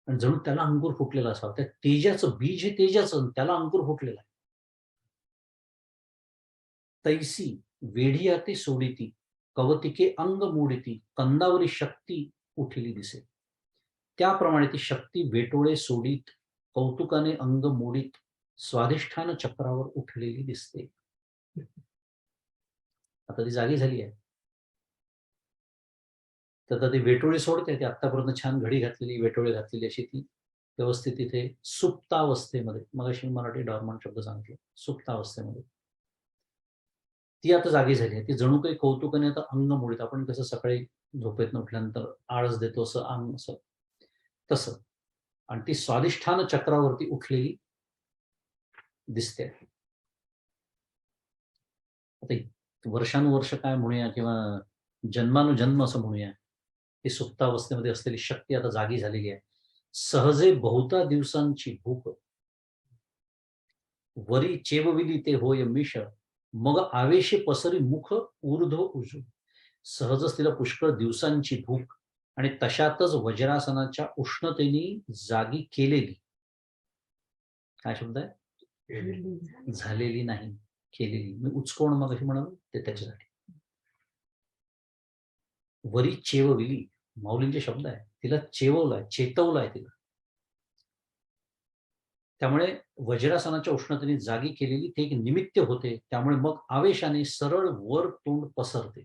आणि जणू त्याला अंकुर फुटलेला असावा. त्या तेजाचं बीज हे तेजाचं, त्याला अंकुर फुटलेला आहे. तैसी वेढिया ते सोडिती, कवतिके अंग मोडिती, कंदावरी शक्ती उठिली दिसे. त्याप्रमाणे ती शक्ती वेटोळे सोडीत, कौतुकाने अंग मोडीत, स्वाधिष्ठान चक्रावर उठलेली दिसते. आता ती जागी झाली आहे. तर आता ती वेटोळे सोडते. ती आत्तापर्यंत छान घडी घातलेली, वेटोळे घातलेली अशी ती व्यवस्थित तिथे सुप्तावस्थेमध्ये, मगाशी मराठी डॉर्मंट शब्द सांगितले, सुप्तावस्थेमध्ये ती आता जागी झाली आहे. ती जणू काही कौतुकाने आता अंग मोडीत, आपण कसं सकाळी झोपेतनं उठल्यानंतर आळस देतो असं अंग, असं तसं. आणि ती स्वाधिष्ठान चक्रावरती उठलेली दिसते. आता वर्षानुवर्ष काय म्हणूया किंवा जन्मानुजन्म असं म्हणूया, ती सुप्तावस्थेमध्ये असलेली शक्ती आता जागी झालेली आहे. सहजे बहुता दिवसांची भूक वरी चेवविली ते होय मिश, मग आवेशे पसरी मुख ऊर्ध्व उजू. सहजच तिला पुष्कळ दिवसांची भूक आणि तशातच वज्रासनाच्या उष्णतेने जागी केलेली, काय शब्द आहे, झालेली नाही, केलेली. मी उचकोण मग अशी म्हणाल ते त्याच्यासाठी. वरी चेवविली माऊलींचे शब्द आहे. तिला चेववलाय, चेतवलाय तिला. त्यामुळे वज्रासनाच्या उष्णतेने जागी केलेली ते एक निमित्त होते. त्यामुळे मग आवेशाने सरळ वर तोंड पसरते.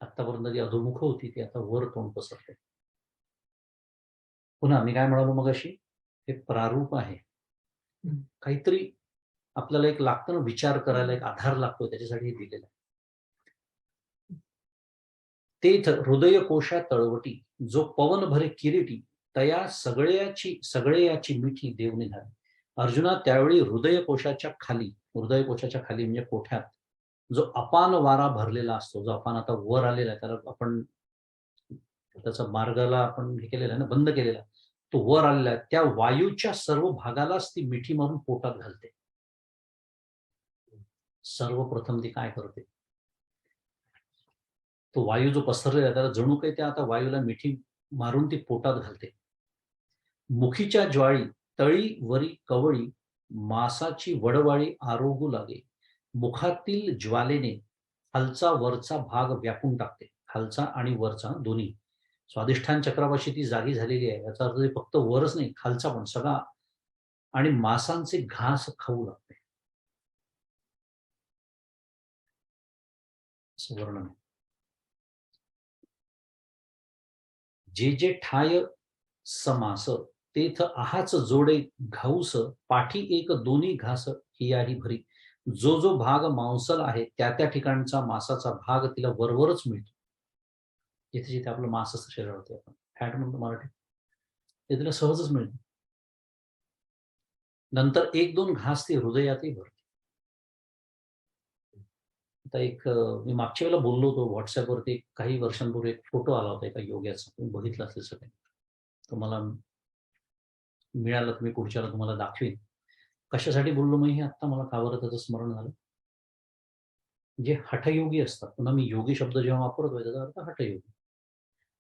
आतापर्यंत जी अधोमुख होती ती आता वर तोंड पसरते. पुन्हा मी काय म्हणालो मगाशी, हे प्रारूप आहे. काहीतरी आपल्याला एक लागतं ना, विचार करायला एक आधार लागतो, त्याच्यासाठी हे दिलेलं आहे. तेथ हृदय कोशा तळवटी, जो पवन भरे किरीटी, तया सगळेयाची मिठी देवने झाली. अर्जुना, त्यावेळी हृदयकोशाच्या खाली, हृदयकोशाच्या खाली म्हणजे कोठ्यात जो अपान वारा भरलेला असतो, जो अपान आता वर आलेला आहे, त्याला आपण त्याचा मार्गाला आपण हे केलेला आहे ना, बंद केलेला, तो वर आलेला आहे, त्या वायूच्या सर्व भागालाच ती मिठी मारून पोटात घालते. सर्वप्रथम ती काय करते, तो वायू जो पसरलेला आहे त्याला जणू काही त्या आता वायूला मिठी मारून ती पोटात घालते. मुखीच्या ज्वाळी तळी वरी कवळी, मासाची वडवाळी आरोगू लागे. मुखातील ज्वालेने खालचा वरचा भाग व्यापून टाकते. खालचा आणि वरचा दोन्ही. स्वाधिष्ठान चक्रापाशी ती जागी झालेली आहे. याचा अर्थ फक्त वरच नाही, खालचा पण सगळा. आणि मासांचे घास खाऊ लागते, असं वर्णन आहे. जे जे ठाय समास, तेथ आहाच जोडे घाऊस, पाठी एक दोन्ही घास हियाही भरी. जो जो भाग मांसल आहे त्या त्या ठिकाणचा मासाचा भाग तिला वरवरच मिळतो. जिथे जिथे आपलं मांस असतं शरीरावरती, आपण फॅट म्हणतो मराठीत, ते तिला सहजच मिळतं. नंतर एक दोन घास ती हृदयातही भरते. आता एक मी मागच्या वेळेला बोललो होतो व्हॉट्सअपवरती, काही वर्षांपूर्वी एक फोटो आला होता एका योग्याचा, तुम्ही बघितला असेल सगळे. तुम्हाला मिळालं तुम्ही पुढच्याला तुम्हाला दाखवीन. कशासाठी बोललो मी हे आत्ता मला का बरं त्याचं स्मरण झालं. जे हठयोगी असतात, पुन्हा मी योगी शब्द जेव्हा वापरतोय त्याचा अर्थ हठयोगी,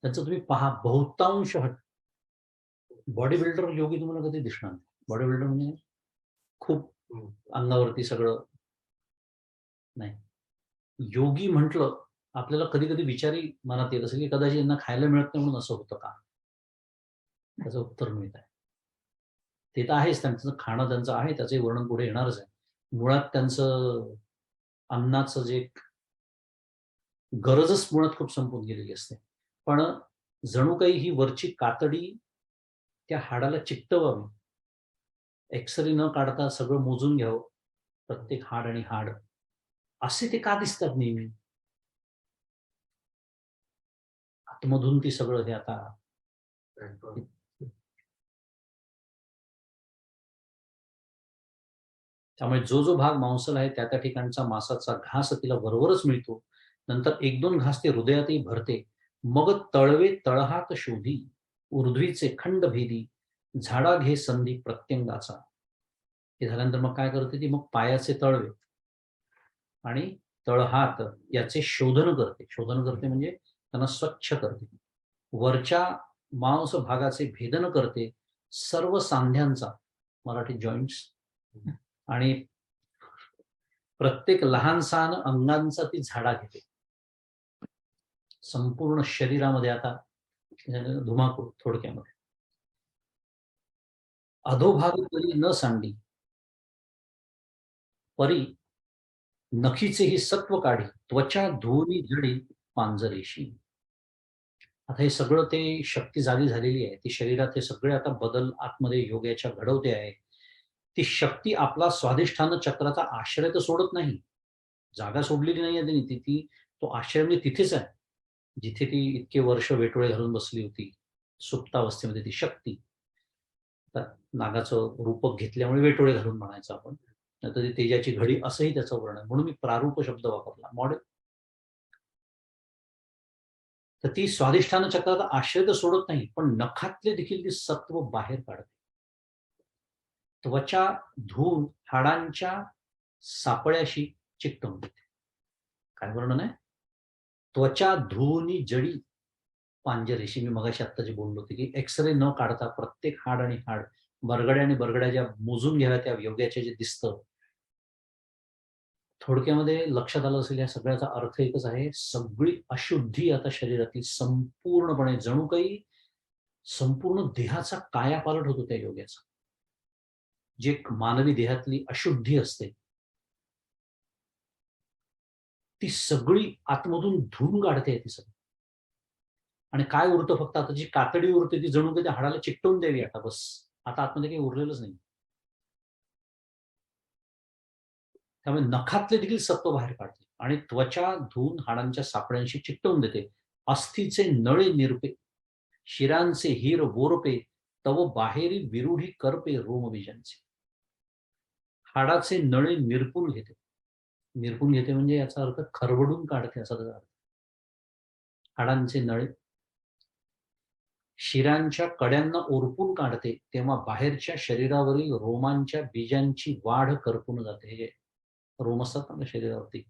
त्यांचं तुम्ही पहा बहुतांश बॉडी बिल्डर योगी तुम्हाला कधी दिसणार नाही. बॉडी बिल्डर म्हणजे खूप अंगावरती सगळं नाही. योगी म्हटलं आपल्याला कधी कधी विचारी मनात येत असेल की कदाचित यांना खायला मिळत नाही म्हणून असं होतं का. त्याचं उत्तर मिळत आहे. ते तर आहेच, त्यांचं खाणं त्यांचं आहे, त्याचे वर्णन पुढे येणारच आहे. मुळात त्यांचं अन्नाचं जे गरजच मुळात खूप संपून गेलेली असते. पण जणू काही ही वरची कातडी त्या हाडाला चिकटवावी, एक्सरे न काढता सगळं मोजून घ्यावं, प्रत्येक हाड आणि हाड असे ते का दिसतात नेहमी? आतमधून ती सगळं हे आता त्यामुळे जो जो भाग मांसल आहे त्या ठिकाणचा मांसाचा घास तिला वरवरच मिळतो. नंतर 1-2 घास ते हृदयातही भरते. मग तळवे तळहात शोधी, ऊर्ध्वीचे खंड भेदी, झाडा घे संधी प्रत्यंगाचा. हे झाल्यानंतर मग काय करते ती? मग पायाचे तळवे आणि तळहात याचे शोधन करते. शोधन करते म्हणजे त्यांना स्वच्छ करते. वरच्या मांस भागाचे भेदन करते. सर्व सांध्यांचा, मराठी जॉइंट्स, आणि प्रत्येक लहान सहान अंगांचा ती झाडा घेते. संपूर्ण शरीरामध्ये आता धुमाकूळ थोडक्यामध्ये. अधोभाग तरी न सांडी, परी नखीचेही सत्व काढी, त्वचा धुवनी जडी पांजरेशी. आता हे सगळं ते शक्ती जागी झालेली आहे. ती शरीरात हे सगळे आता बदल आतमध्ये योगाच्या घडवते आहे. ती शक्ती आपला स्वाधिष्ठान चक्राचा आश्रय तर सोडत नाही. जागा सोडलेली नाही आहे तिने. ती तो आश्रय म्हणजे तिथेच आहे. जिथे ती इतके वर्ष वेटोळे घालून बसली होती. सुप्तावस्थेमध्ये ती शक्ती. नागाचं रूपक घेतल्यामुळे वेटोळे घालून म्हणायचं आपण. नाहीतर ती तेजाची घडी असंही त्याचं वर्णन. म्हणून मी प्रारूप शब्द वापरला. मॉडेल. तर ती स्वाधिष्ठान चक्राचा आश्रय तर सोडत नाही, पण नखातले देखील ती सत्व बाहेर काढते. त्वचा धुवून हाडांच्या सापळ्याशी चिकटवून देते. काय वर्णन आहे? त्वचा धुवूनी जडी पांजरेशी. मी मगाशी आत्ता जे बोललो होते की एक्सरे न काढता प्रत्येक हाड आणि हाड, बरगड्या आणि बरगड्या ज्या मोजून घ्याव्या त्या योग्याचे जे दिसतं. थोडक्यामध्ये लक्षात आलं असेल या सगळ्याचा अर्थ एकच आहे. सगळी अशुद्धी आता शरीरातली संपूर्णपणे जणू काही संपूर्ण देहाचा कायापालट होतो त्या योग्याचा. जे मानवी देहातली अशुद्धी असते ती सगळी आतमधून धुवून काढते ती सगळी. आणि काय उरतं फक्त आता जी कातडी उरते ती जणू काही त्या हाडाला चिकटवून द्यावी आता बस. आता आतमध्ये काही उरलेलंच नाही. त्यामुळे नखातले देखील सत्व बाहेर काढते आणि त्वचा धुवून हाडांच्या सापड्यांशी चिकटवून देते. अस्थिचे नळे निरपे, शिरांचे हिर बोरपे, तव बाहेरी विरूढी करपे रोमबीजांचे. हाडाचे नळे निरपून घेते. निरपून घेते म्हणजे याचा अर्थ खरवडून काढते असा त्याचा अर्थ. हाडांचे नळे शिरांच्या कड्यांना ओरपून काढते, तेव्हा बाहेरच्या शरीरावरील रोमांच्या बीजांची वाढ करपून जाते. हे रोम असतात ना शरीरावरती.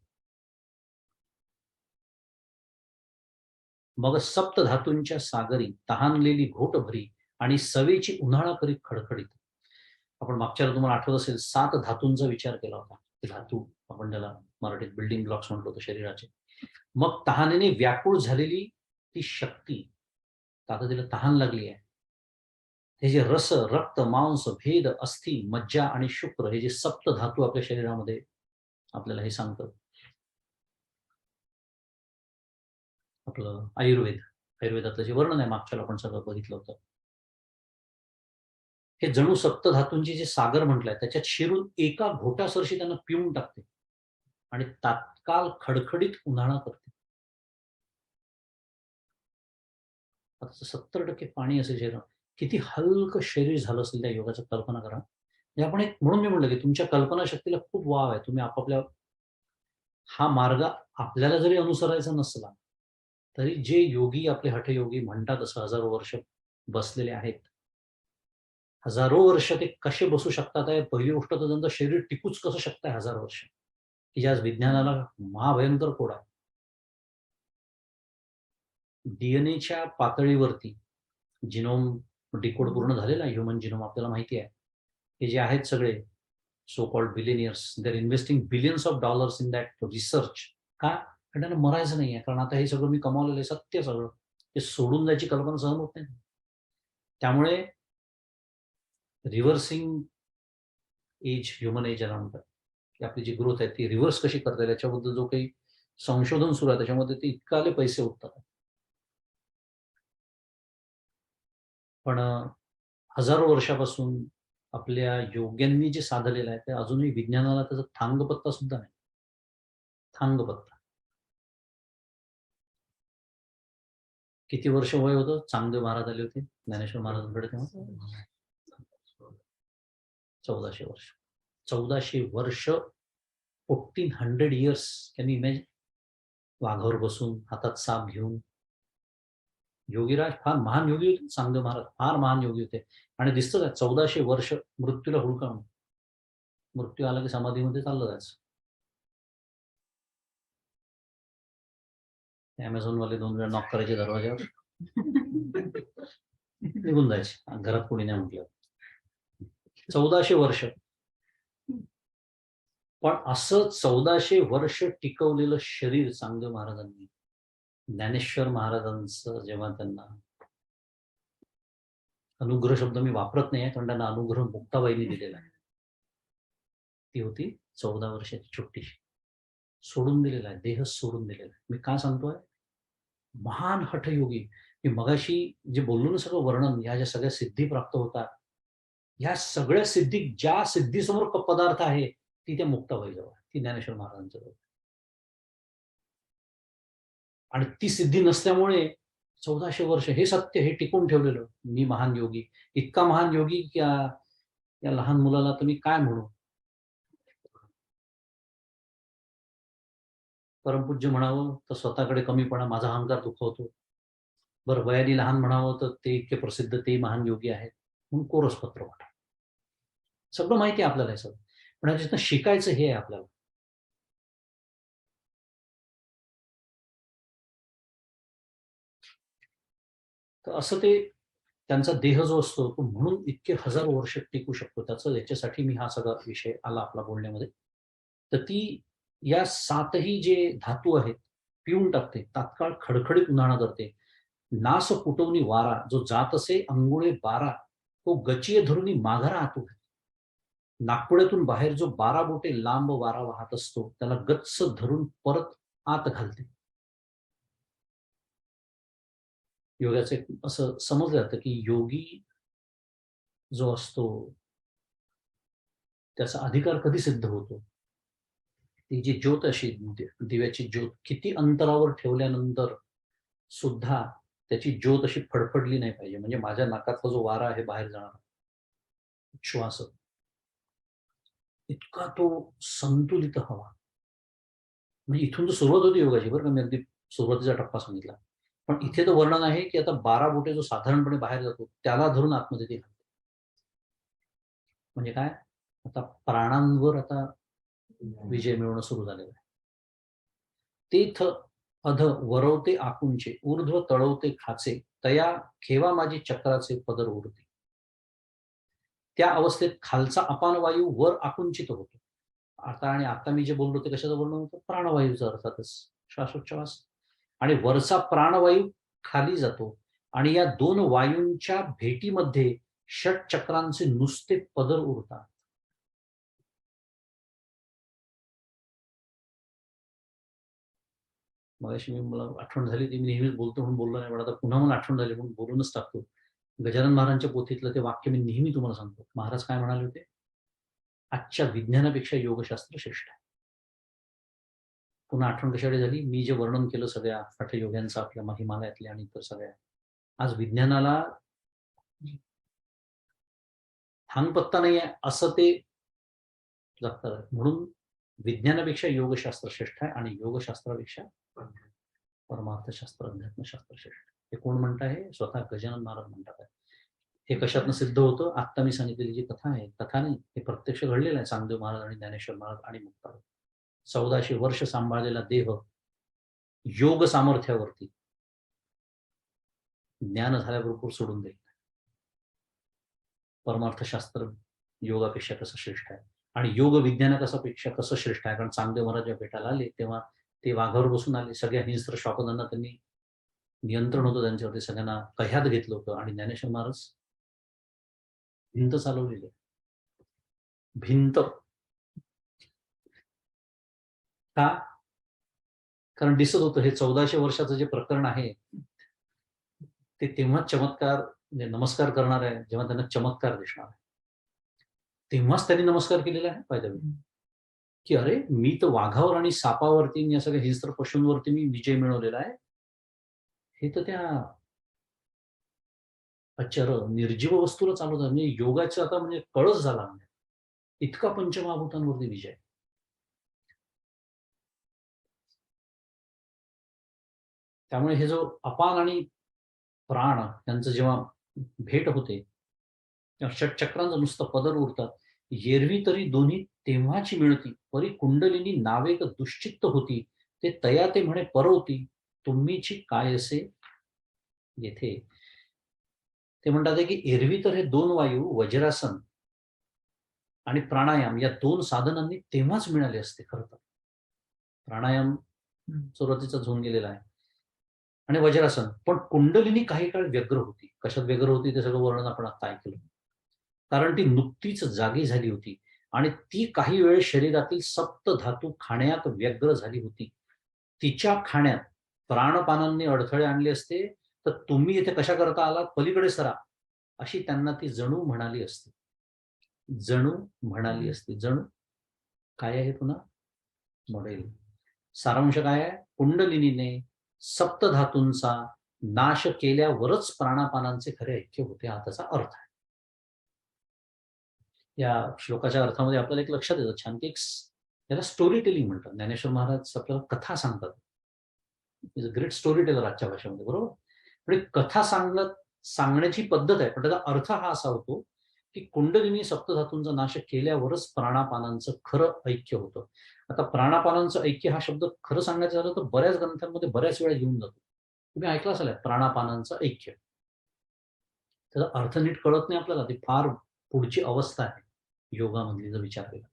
मग सप्त धातूंच्या सागरी तहानलेली घोट भरी आणि सवेची उन्हाळा करीत खडखडीत. आपण मागच्या तुम्हाला आठवत असेल 7 धातूंचा विचार केला होता. धातू आपण त्याला मराठीत बिल्डिंग ब्लॉक्स म्हटलं होतं शरीराचे. मग तहानेने व्याकुळ झालेली ती शक्ती, आता तिला तहान लागली आहे. हे जे रस, रक्त, मांस, भेद, अस्थि, मज्जा आणि शुक्र हे जे सप्त धातू आपल्या शरीरामध्ये आपल्याला हे सांगतं आपलं आयुर्वेदातलं जे वर्णन आहे मागच्याला आपण सगळं बघितलं होतं. हे जणू सप्त धातूंची जे सागर म्हटलंय त्याच्यात शिरून एका घोटासरशी त्यांना पिऊन टाकते आणि तात्काळ खडखडीत उन्हाळा करते. आता 70% पाणी असेल शरीरात, किती हलकं शरीर झालं असेल त्या योगाचं. कल्पना करा. आपण एक म्हणून मी म्हटलं की तुमच्या कल्पनाशक्तीला खूप वाव आहे. तुम्ही आपापल्या हा मार्ग आपल्याला जरी अनुसरायचा नसला तरी जे योगी आपले हठयोगी म्हणतात असं हजारो वर्ष बसलेले आहेत, हजारो वर्ष ते कसे बसू शकतात आहे. पहिली गोष्ट तर त्यांचं शरीर टिकूच कसं शकतंय 1000 वर्ष, की ज्या विज्ञानाला महाभयंकर कोड आहे. डीएनएच्या पातळीवरती जिनोम डिकोड पूर्ण झालेला आहे. ह्युमन जिनोम आपल्याला माहिती आहे. हे जे आहेत सगळे so called billionaires, they are investing billions of dollars in that research. का? कारण त्यांना मरायचं नाही आहे. कारण आता हे सगळं मी कमावलेलं आहे सत्य सगळं, ते सोडून जायची कल्पना सहन होत नाही. त्यामुळे रिव्हर्सिंग एज, ह्युमन एज याला म्हणतात, की आपली जी ग्रोथ आहे ती रिव्हर्स कशी करता येईल याच्याबद्दल जो काही संशोधन सुरू आहे त्याच्यामध्ये ते इतका आले पैसे उठतात. पण हजारो वर्षापासून आपल्या योग्यांनी जे साधलेलं आहे ते अजूनही विज्ञानाला त्याचा थांगपत्ता सुद्धा नाही. थांगपत्ता. किती वर्ष वय होतं चांगदेव महाराज आले होते ज्ञानेश्वर महाराजांकडे तेव्हा? 1400 वर्ष. 1400 वर्ष, 1400 years. Can you imagine? वाघावर बसून हातात साप घेऊन. योगीराज फार महान योगी होते. चांगदेव महाराज फार महान योगी होते. आणि दिसतं काय 1400 वर्ष मृत्यूला हुडकावून. मृत्यू आला की समाधीमध्ये चाललं जायचं. अमेझॉन वाले 2 वेळा नॉक करायचे दरवाजावर. निघून जायचे घरात कोणी नाही म्हटलं. 1400 वर्ष. पण असं 1400 वर्ष टिकवलेलं शरीर चांगदेव महाराजांनी, ज्ञानेश्वर महाराजांचं जेव्हा त्यांना अनुग्रह शब्द मी वापरत नाही कारण त्यांना अनुग्रह मुक्ताबाईंनी दिलेला आहे. ती होती 14 वर्षाची छोटीशी. सोडून दिलेला आहे, देह सोडून दिलेला आहे. मी का सांगतोय? महान हठयोगी. मी मगाशी जे बोललो ना सगळं वर्णन, या ज्या सगळ्या सिद्धी प्राप्त होतात, या सगळ्या सिद्धी, ज्या सिद्धीसमोर पदार्थ आहे ती त्या मुक्ताबाईजवळ, ती ज्ञानेश्वर महाराजांच्या जवळ. आणि ती सिद्धी नसल्यामुळे 1400 वर्ष हे सत्य हे टिकून ठेवलेलं. मी महान योगी, इतका महान योगी की या लहान मुलाला तुम्ही काय म्हणू. परमपूज्य म्हणावं तर स्वतःकडे कमीपणा, माझा अहंकार दुखवतो. बरं वयाने लहान म्हणावं तर ते इतके प्रसिद्ध, ते महान योगी आहेत म्हणून कोरस पत्र वाटा. सगळं माहिती आहे आपल्याला हे सगळं, पण याच्यातनं शिकायचं हे आहे आपल्याला. तर असं ते त्यांचा देह जो असतो तो म्हणून इतके हजारो वर्ष टिकू शकतो. त्याचं याच्यासाठी मी हा सगळा विषय आला आपला बोलण्यामध्ये. तर ती या 7ही जे धातू आहेत पिऊन टाकते, तात्काळ खडखडीत उन्हाळा करते. नास फुटवणी वारा, जो जात असे अंगुळे 12, तो गचिय धरुनी माघारा आतू. नागपुड्यातून बाहेर जो 12 बोटे लांब वारा वाहत असतो त्याला गच्च धरून परत आत घालते. योगाचे असं समजलं जातं की योगी जो असतो त्याचा अधिकार कधी सिद्ध होतो? ती जी ज्योत अशी दिव्याची ज्योत किती अंतरावर ठेवल्यानंतर सुद्धा त्याची ज्योत अशी फडफडली नाही पाहिजे. म्हणजे माझ्या नाकातला जो वारा आहे बाहेर जाणारा श्वास, इतका तो संतुलित हवा. म्हणजे इथून तर सुरुवात होती योगाची बरं का, मी अगदी सुरुवातीचा टप्पा सांगितला. पण इथे तर वर्णन आहे की आता 12 बोटे जो साधारणपणे बाहेर जातो त्याला धरून आतमध्ये ते घालते. म्हणजे काय? आता प्राणांवर आता विजय मिळवणं सुरू झालेलं आहे. तेथ अध वरवते आकुंचे, ऊर्ध्व तळवते खाचे, तया खेवा माझी चक्राचे पदर उरते. त्या अवस्थेत खालचा अपान वायू वर आकुंचित होतो. आता मी जे बोललो ते कशाचं वर्णन होतं? प्राणवायूचं, अर्थातच श्वासोच्छ्वास. आणि वरचा प्राणवायू खाली जातो आणि या 2 वायूंच्या भेटीमध्ये षटचक्रांचे नुसते पदर उरतात. मगाशी मला आठवण झाली ती, मी नेहमीच बोलतो म्हणून बोललो नाही, पण आता पुन्हा मला आठवण झाली म्हणून बोलूनच टाकतो. गजानन महाराजांच्या पोथीतलं ते वाक्य मी नेहमी तुम्हाला सांगतो. महाराज काय म्हणाले होते? आजच्या विज्ञानापेक्षा योगशास्त्र श्रेष्ठ आहे. पुन्हा आठवण कशाकडे झाली? मी जे वर्णन केलं सगळ्या हठयोग्यांचं आपल्या हिमालयातल्या आणि इतर सगळ्या, आज विज्ञानाला थांगपत्ता नाही आहे असं ते जगतात. म्हणून विज्ञानापेक्षा योगशास्त्र श्रेष्ठ आहे आणि योगशास्त्रापेक्षा परमार्थशास्त्र, अध्यात्मशास्त्र श्रेष्ठ. हे कोण म्हणत आहे? स्वतः गजानन महाराज म्हणतात आहे. हे कशातनं सिद्ध होतं? आत्ता मी सांगितलेली जी कथा आहे, कथा नाही, हे प्रत्यक्ष घडलेलं आहे. चांगदेव महाराज आणि ज्ञानेश्वर महाराज आणि मुक्ताबाई. 1400 वर्ष सांभाळलेला देह योग सामर्थ्यावरती ज्ञान झाल्याबरोबर सोडून देईल. परमार्थशास्त्र योगापेक्षा कसं श्रेष्ठ आहे आणि योग विज्ञानापेक्षा कसं श्रेष्ठ आहे. कारण चांगदेव महाराज जेव्हा भेटायला आले तेव्हा ते वाघावर बसून आले. सगळ्या हिंस्त्र श्वापदांना त्यांनी नियंत्रण होतं त्यांच्यावरती, सगळ्यांना कह्यात घेतलं होतं. आणि ज्ञानेश्वर महाराज भिंत चालवलेली. भिंत का? कारण दिसत होतं हे 1400 वर्षाचं जे प्रकरण आहे ते तेव्हा चमत्कार, म्हणजे नमस्कार करणार आहे जेव्हा त्यांना चमत्कार दिसणार आहे. तेव्हाच त्यांनी नमस्कार केलेला आहे पाहिजे, की अरे मी तर वाघावर आणि सापावरती या सगळ्या हिंस्र पशूंवरती मी विजय मिळवलेला आहे. हे तर त्या अचर निर्जीव वस्तूला चालवतात. म्हणजे योगाचं आता म्हणजे कळस झाला म्हणजे इतका पंचमहाभूतांवरती विजय. त्यामुळे हे जो अपान आणि प्राण यांचं जेव्हा भेट होते तेव्हा षटचक्रांचं नुसतं पदर उरतात. येरवी तरी दोन्ही तेव्हाची मिळती परी कुंडलिनी नावेक दुश्चित्त होती. ते तया ते म्हणे परवती तुम्हीची काय असे येथे. ते म्हणतात की एरवी तर हे दोन वायू वज्रासन आणि प्राणायाम या दोन साधनांनी तेव्हाच मिळाले असते. खरं तर प्राणायाम सुरुवातीचा होऊन गेलेला आहे आणि वज्रासन, पण कुंडलिनी काही काळ व्यग्र होती. कशात व्यग्र होती ते सगळं वर्णन आपण आता ऐकलं. कारण ती नुकतीच जागी झाली होती आणि ती काही वेळ शरीरातील सप्त धातू खाण्यात व्यग्र झाली होती. तिच्या खाण्यात प्राणपानांनी अडथळे आणले असते तर तुम्ही इथे कशा करता आलात, पलीकडे सरा, अशी त्यांना ती जणू म्हणाली असती. जणू म्हणाली असती. जणू काय आहे पुन्हा मॉडेल. सारांश काय आहे, कुंडलिनीने सप्तधातूंचा नाश केल्यावरच प्राणापानांचे खरे ऐक्य होते, हा त्याचा अर्थ आहे. या श्लोकाच्या अर्थामध्ये आपल्याला एक लक्षात येतं छान की याला स्टोरी टेलिंग म्हणतात. ज्ञानेश्वर महाराज आपल्याला कथा सांगतात. Is a great storyteller आजच्या भाषेमध्ये, बरोबर. पण कथा सांगण्याची पद्धत आहे, पण त्याचा अर्थ हा असा होतो की कुंडलिनी सप्तधातूंचा नाश केल्यावरच प्राणापानांचं खरं ऐक्य होतं. आता प्राणापानांचं ऐक्य हा शब्द खरं सांगायचं झालं तर बऱ्याच ग्रंथांमध्ये बऱ्याच वेळा घेऊन जातो. तुम्ही ऐकलं असेल प्राणापानांचं ऐक्य. त्याचा अर्थ नीट कळत नाही आपल्याला. ती फार पुढची अवस्था आहे योगामधली जर विचार केला.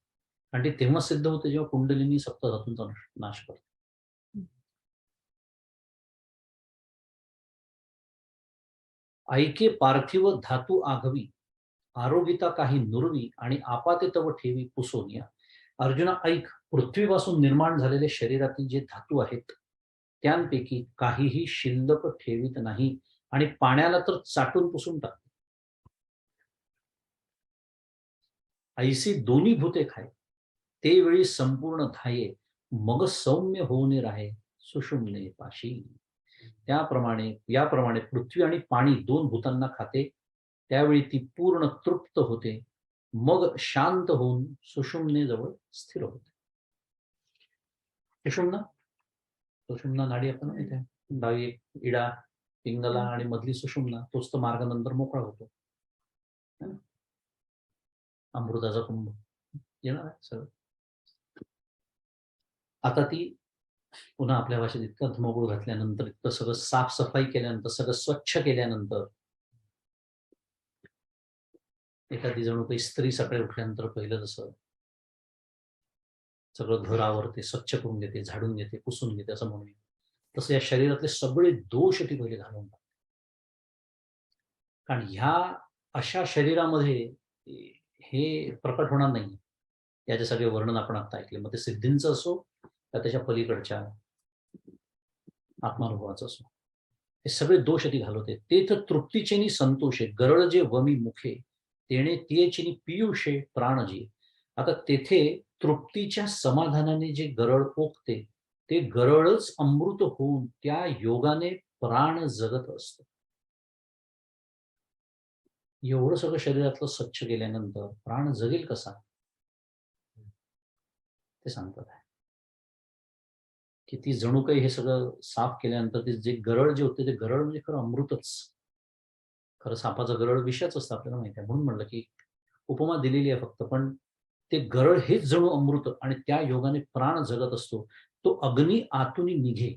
आणि ते तेव्हा सिद्ध होते जेव्हा कुंडलिनी सप्तधातूंचा नाश करते. ऐके पार्थिव धातू आघवी आरोगिता काही नुरवी आणि आपाते तव ठेवी पुसोनिया. अर्जुना ऐक, पृथ्वीपासून निर्माण झालेले शरीरातील जे धातू आहेत त्यांपैकी काहीही शिल्लक ठेवीत नाही आणि पाण्याला तर चाटून पुसून टाक. ऐसी दोन्ही भूते खाय ते वेळी संपूर्ण धाये मग सौम्य होऊने राहे सुषुम्ने पाशी. याप्रमाणे पृथ्वी आणि पाणी दोन भूतांना खाते त्यावेळी ती पूर्ण तृप्त होते मग शांत होऊन सुषुम्नेजवळ स्थिर होते. सुषुम्ना सुषुम्ना नाडी आपण इथे डावी इडा पिंगला आणि मधली सुषुम्ना, तोच तो मार्ग नंतर मोकळा होतो. अमृताचा कुंभ येणार आहे सगळं. आता ती पुन्हा आपल्या भाषेत इतकं धुमाकूळ घातल्यानंतर, इतकं सगळं साफसफाई केल्यानंतर, सगळं स्वच्छ केल्यानंतर, एखादी जणू काही स्त्री सकाळी उठल्यानंतर पहिलं जसं सगळं घर आवरते, स्वच्छ करून घेते, झाडून घेते, पुसून घेते असं म्हणून, तसं या शरीरातले सगळे दोष ती पहिले घालून टाकते. कारण ह्या अशा शरीरामध्ये हे प्रकट होणार नाही. याचे सगळे वर्णन आपण आता ऐकले, मग ते सिद्धींचं असो का त्याच्या पलीकडच्या आत्मानुभवाचं असो, हे सगळे दोष ती घालवते. ते तर तृप्तीचेनी संतोषे गरळ जे वमी मुखे तेणे तियेचिनी पियुषे प्राणजी. आता तेथे तृप्तीच्या समाधानाने जे गरळ ओकते ते गरळच अमृत होऊन त्या योगाने प्राण जगत असत. एवढं सगळं शरीरातलं स्वच्छ केल्यानंतर प्राण जगेल कसा ते सांगतात आहे. की ती जणू काही हे सगळं साफ केल्यानंतर ते जे गरळ जे होते ते गरळ म्हणजे खरं अमृतच. खरं सापाचं गरळ विषच असतं आपल्याला माहिती आहे, म्हणून म्हणलं की उपमा दिलेली आहे फक्त, पण ते गरळ हेच जणू अमृत आणि त्या योगाने प्राण जगत असतो. तो अग्नी आतुनी निघे.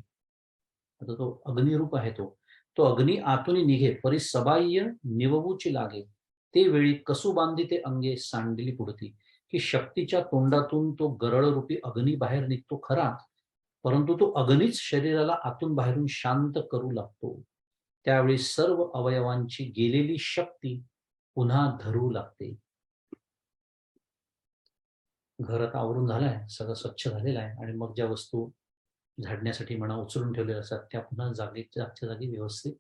आता तो अग्निरूप आहे, तो अग्नी आतुनी निघे परी सबाह्य निववूची लागे ते वेळी कसू बांधी ते अंगे सांडली पुढती. की शक्तीच्या तोंडातून तो गरळरूपी अग्नी बाहेर निघतो खरा, परंतु तो अग्नीच शरीराला आतून बाहेरून शांत करू लागतो. त्यावेळी सर्व अवयवांची गेलेली शक्ती पुन्हा धरू लागते. घर आता आवरून झालंय, सगळं स्वच्छ झालेलं आहे आणि मग ज्या वस्तू झाडण्यासाठी म्हणा उचलून ठेवलेल्या असतात त्या पुन्हा जागच्या जागी व्यवस्थित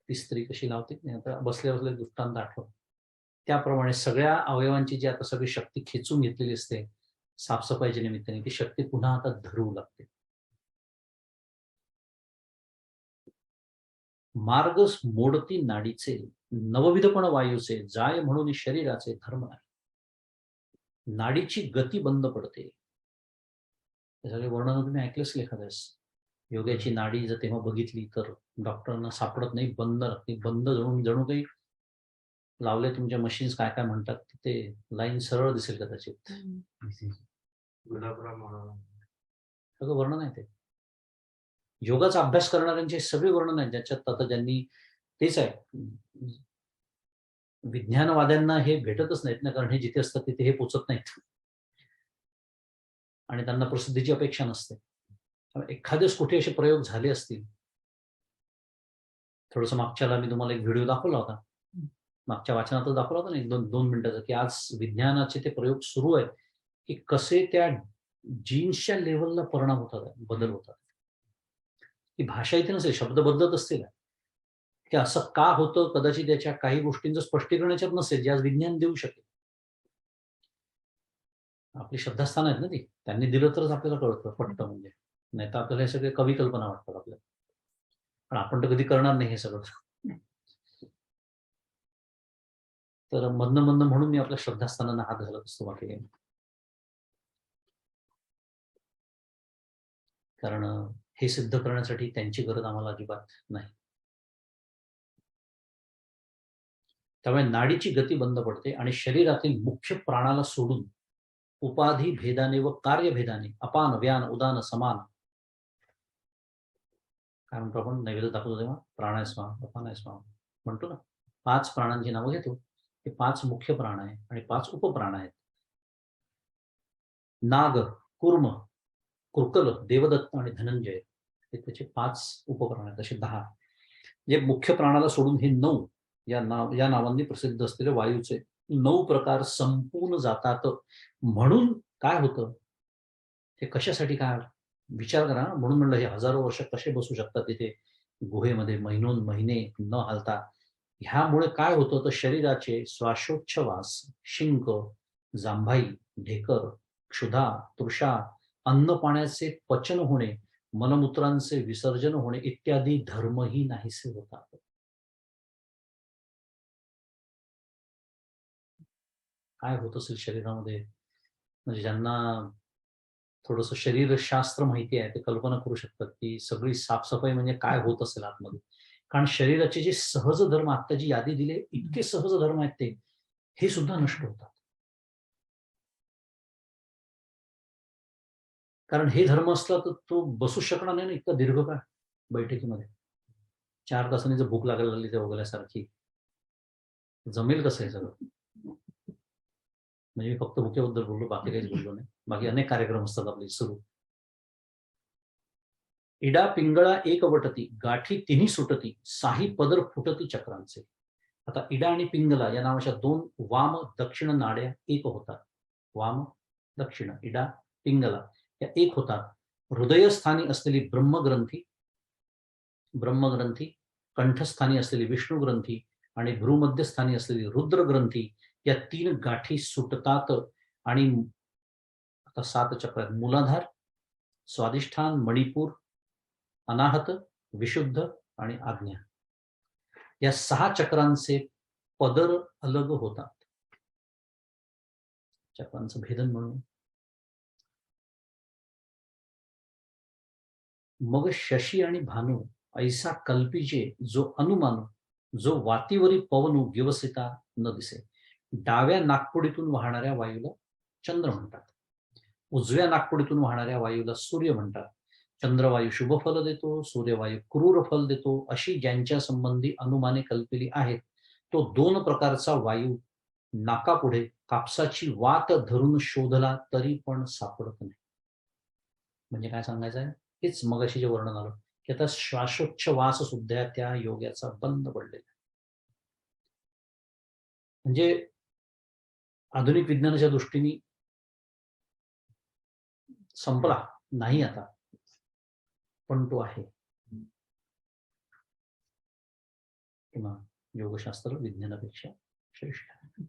ती स्त्री कशी लावते. आता बसल्या बसल्या दृष्टांत आठवत. त्याप्रमाणे सगळ्या अवयवांची जी आता सगळी शक्ती खेचून घेतलेली असते साफसफाईच्या निमित्ताने, ती शक्ती पुन्हा आता धरू लागते. मार्ग मोडती नाडीचे, नवविधपण वायूचे, जाय म्हणून शरीराचे धर्म आहे. नाडीची गती बंद पडते. हे सगळे वर्णन तुम्ही ऐकलेच एखाद्यास. योगाची नाडी जर तेव्हा बघितली तर डॉक्टरांना सापडत नाही, बंद लागते. बंद जणू काही लावले तुमच्या मशीन्स काय काय म्हणतात, ते लाईन सरळ दिसेल कदाचित. सगळं वर्णन आहे ते. योगाचा अभ्यास करणाऱ्यांचे सगळे वर्णन आहे, ज्याच्यात आता ज्यांनी तेच आहे. विज्ञानवाद्यांना हे भेटतच नाहीत ना, कारण हे जिथे असतात तिथे हे पोचत नाहीत आणि त्यांना प्रसिद्धीची अपेक्षा नसते. एखादेच कुठे असे प्रयोग झाले असतील. थोडंसं मागच्याला मी तुम्हाला एक व्हिडिओ दाखवला होता, मागच्या वाचनातच दाखवला होता ना, एक 2 मिनिटाचा, की आज विज्ञानाचे ते प्रयोग सुरू आहेत की कसे त्या जीन्सच्या लेवलला परिणाम होतात, बदल होतात. ही भाषा इथे नसेल, शब्द बदलत असतील, की असं का होतं, कदाचित त्याच्या काही गोष्टींचं स्पष्टीकरण याच्यात नसेल, जे आज विज्ञान देऊ शकेल. आपली श्रद्धास्थान आहेत ना ती, त्यांनी दिलं तरच आपल्याला कळतं पटतं, म्हणजे नाही तर आपल्याला हे सगळे कवी कल्पना वाटतात आपल्याला, पण आपण तर कधी करणार नाही हे सगळं. तर मधनं म्हणून मी आपल्या श्रद्धास्थानांना हात घालत असतो, बाकी काही. कारण हे सिद्ध करण्यासाठी त्यांची गरज आम्हाला अजिबात नाही. त्यामुळे नाडीची गती बंद पडते आणि शरीरातील मुख्य प्राणाला सोडून उपाधी भेदाने व कार्यभेदाने अपान, व्यान, उदान, समान, काय म्हणतो आपण नैवेद्य दाखवतो तेव्हा, प्राणाय स्वाहा, अपानाय स्वाहा म्हणतो ना, 5 प्राणांची नावं घेतो. हे 5 मुख्य प्राण आहे आणि 5 उपप्राण आहेत. नाग, कुर्म, कुर्कल, देवदत्त आणि धनंजय हे त्याचे 5 उपप्राण आहेत, असे 10. जे मुख्य प्राणाला सोडून हे 9 या नावांनी प्रसिद्ध असलेले वायूचे 9 प्रकार संपून जातात. म्हणून काय होतं, हे कशासाठी, काय विचार करा. म्हणून म्हणलं हे हजारो वर्ष कसे बसू शकतात तिथे गुहेमध्ये महिनोन महिने न हालता. ह्यामुळे काय होतं तर शरीराचे श्वासोच्छवास, शिंक, जांभाई, ढेकर, क्षुधा, तृषा, अन्न पाण्याचे पचन होणे, मलमूत्रांचे विसर्जन होणे इत्यादी धर्मही नाहीसे होतात. काय होत असेल शरीरामध्ये, म्हणजे ज्यांना थोडंसं शरीरशास्त्र माहिती आहे ते कल्पना करू शकतात की सगळी साफसफाई म्हणजे काय होत असेल आतमध्ये. कारण शरीराचे जे सहज धर्म, आता जी यादी दिली, इतके सहज धर्म आहेत ते, हे सुद्धा नष्ट होतात. कारण हे धर्म असला तर तो बसू शकणार नाही ना इतका दीर्घकाळ बैठकीमध्ये. 4 तासांनी जर भूक लागायला लागली त्या वगैरेसारखी, जमेल कसं हे सगळं. म्हणजे मी फक्त भुकेबद्दल बोललो, बाकी काहीच बोललो नाही. बाकी अनेक कार्यक्रम असतात आपले सुरू. इडा पिंगळा एक वटती, गाठी तिन्ही सुटती, साही पदर फुटती चक्रांचे. आता इडा आणि पिंगला या नावाच्या 2 वाम दक्षिण नाड्या एक होतात. वाम दक्षिण, इडा पिंगला या एक होतात. हृदयस्थानी असलेली ब्रह्मग्रंथी, कंठस्थानी असलेली विष्णू ग्रंथी आणि भ्रूमध्यस्थानी असलेली रुद्र ग्रंथी या 3 गाठी सुटतात. आणि आता 7 चक्र आहेत. मूलाधार, स्वादिष्ठान, मणिपूर, अनाहत, विशुद्ध आणि आज्ञा या 6 चक्रांचे पदर अलग होतात. चक्रांचं भेदन म्हणून मग शशी आणि भानू ऐसा कल्पीचे जो अनुमान, जो वातीवरी पवनू व्यवसिता न दिसे. डाव्या नागपुडीतून वाहणाऱ्या वायूला चंद्र म्हणतात, उजव्या नागपुडीतून वाहणाऱ्या वायूला सूर्य म्हणतात. चंद्रवायू शुभ फल देतो, सूर्यवायू क्रूर फल देतो, अशी ज्यांच्या संबंधी अनुमाने कल्पलेली आहेत, तो 2 प्रकारचा वायू नाकापुढे कापसाची वात धरून शोधला तरी पण सापडत नाही. म्हणजे काय सांगायचं आहे, हेच मगाशी जे वर्णन आलं की आता श्वासोच्छवास सुद्धा त्या योग्याचा बंद पडलेला आहे. म्हणजे आधुनिक विज्ञानाच्या दृष्टीने संपला नाही आता, पण तो आहे. किंवा योगशास्त्र विज्ञानापेक्षा श्रेष्ठ आहे.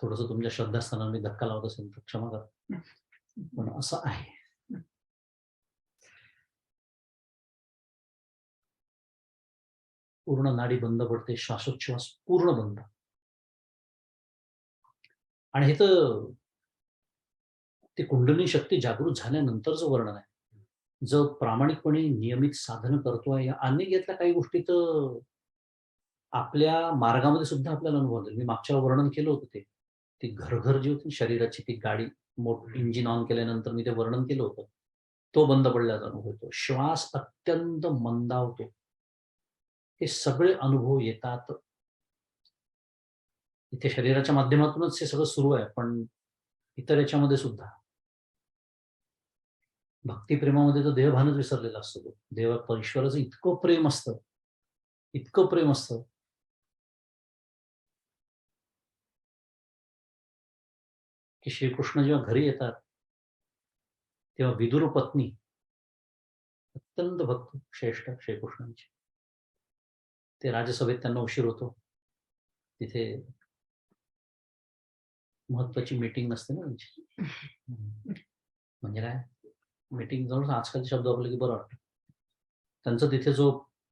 थोडंसं तुमच्या श्रद्धास्थानाला मी धक्का लावत असेल तर क्षमा करा, पण असं आहे. पूर्ण नाडी बंद पडते, श्वासोच्छ्वास पूर्ण बंद. आणि हे तर ती कुंडलिनी शक्ती जागृत झाल्यानंतरचं वर्णन आहे. जो प्रामाणिकपणे नियमित साधन करतोय, या अनेक यातल्या काही गोष्टी तर आपल्या मार्गामध्ये सुद्धा आपल्याला अनुभव आले. मी मागच्या वर्णन केलं होतं ते. ती घर-घर जी होती शरीराची, ती गाडी इंजिन ऑन केल्यानंतर मी ते वर्णन केलं होतं. तो बंद पडल्याचा अनुभव येतो. श्वास अत्यंत मंदावतो. हे सगळे अनुभव येतात. इथे शरीराच्या माध्यमातूनच हे सगळं सुरू आहे, पण इतर याच्यामध्ये सुद्धा. भक्तिप्रेमामध्ये तर देहभानच विसरलेला असतो तो. देवा ईश्वराचं इतकं प्रेम असतं, इतकं प्रेम असतं. की श्रीकृष्ण जेव्हा घरी येतात, तेव्हा विदुर पत्नी अत्यंत भक्त श्रेष्ठ श्रीकृष्णांची. ते राजसभेत त्यांना उशीर होतो. तिथे महत्वाची मीटिंग नसते ना त्यांची. म्हणजे काय मीटिंग जवळ आजकालचे शब्द वापरले की बरं वाटतं. त्यांचा तिथे जो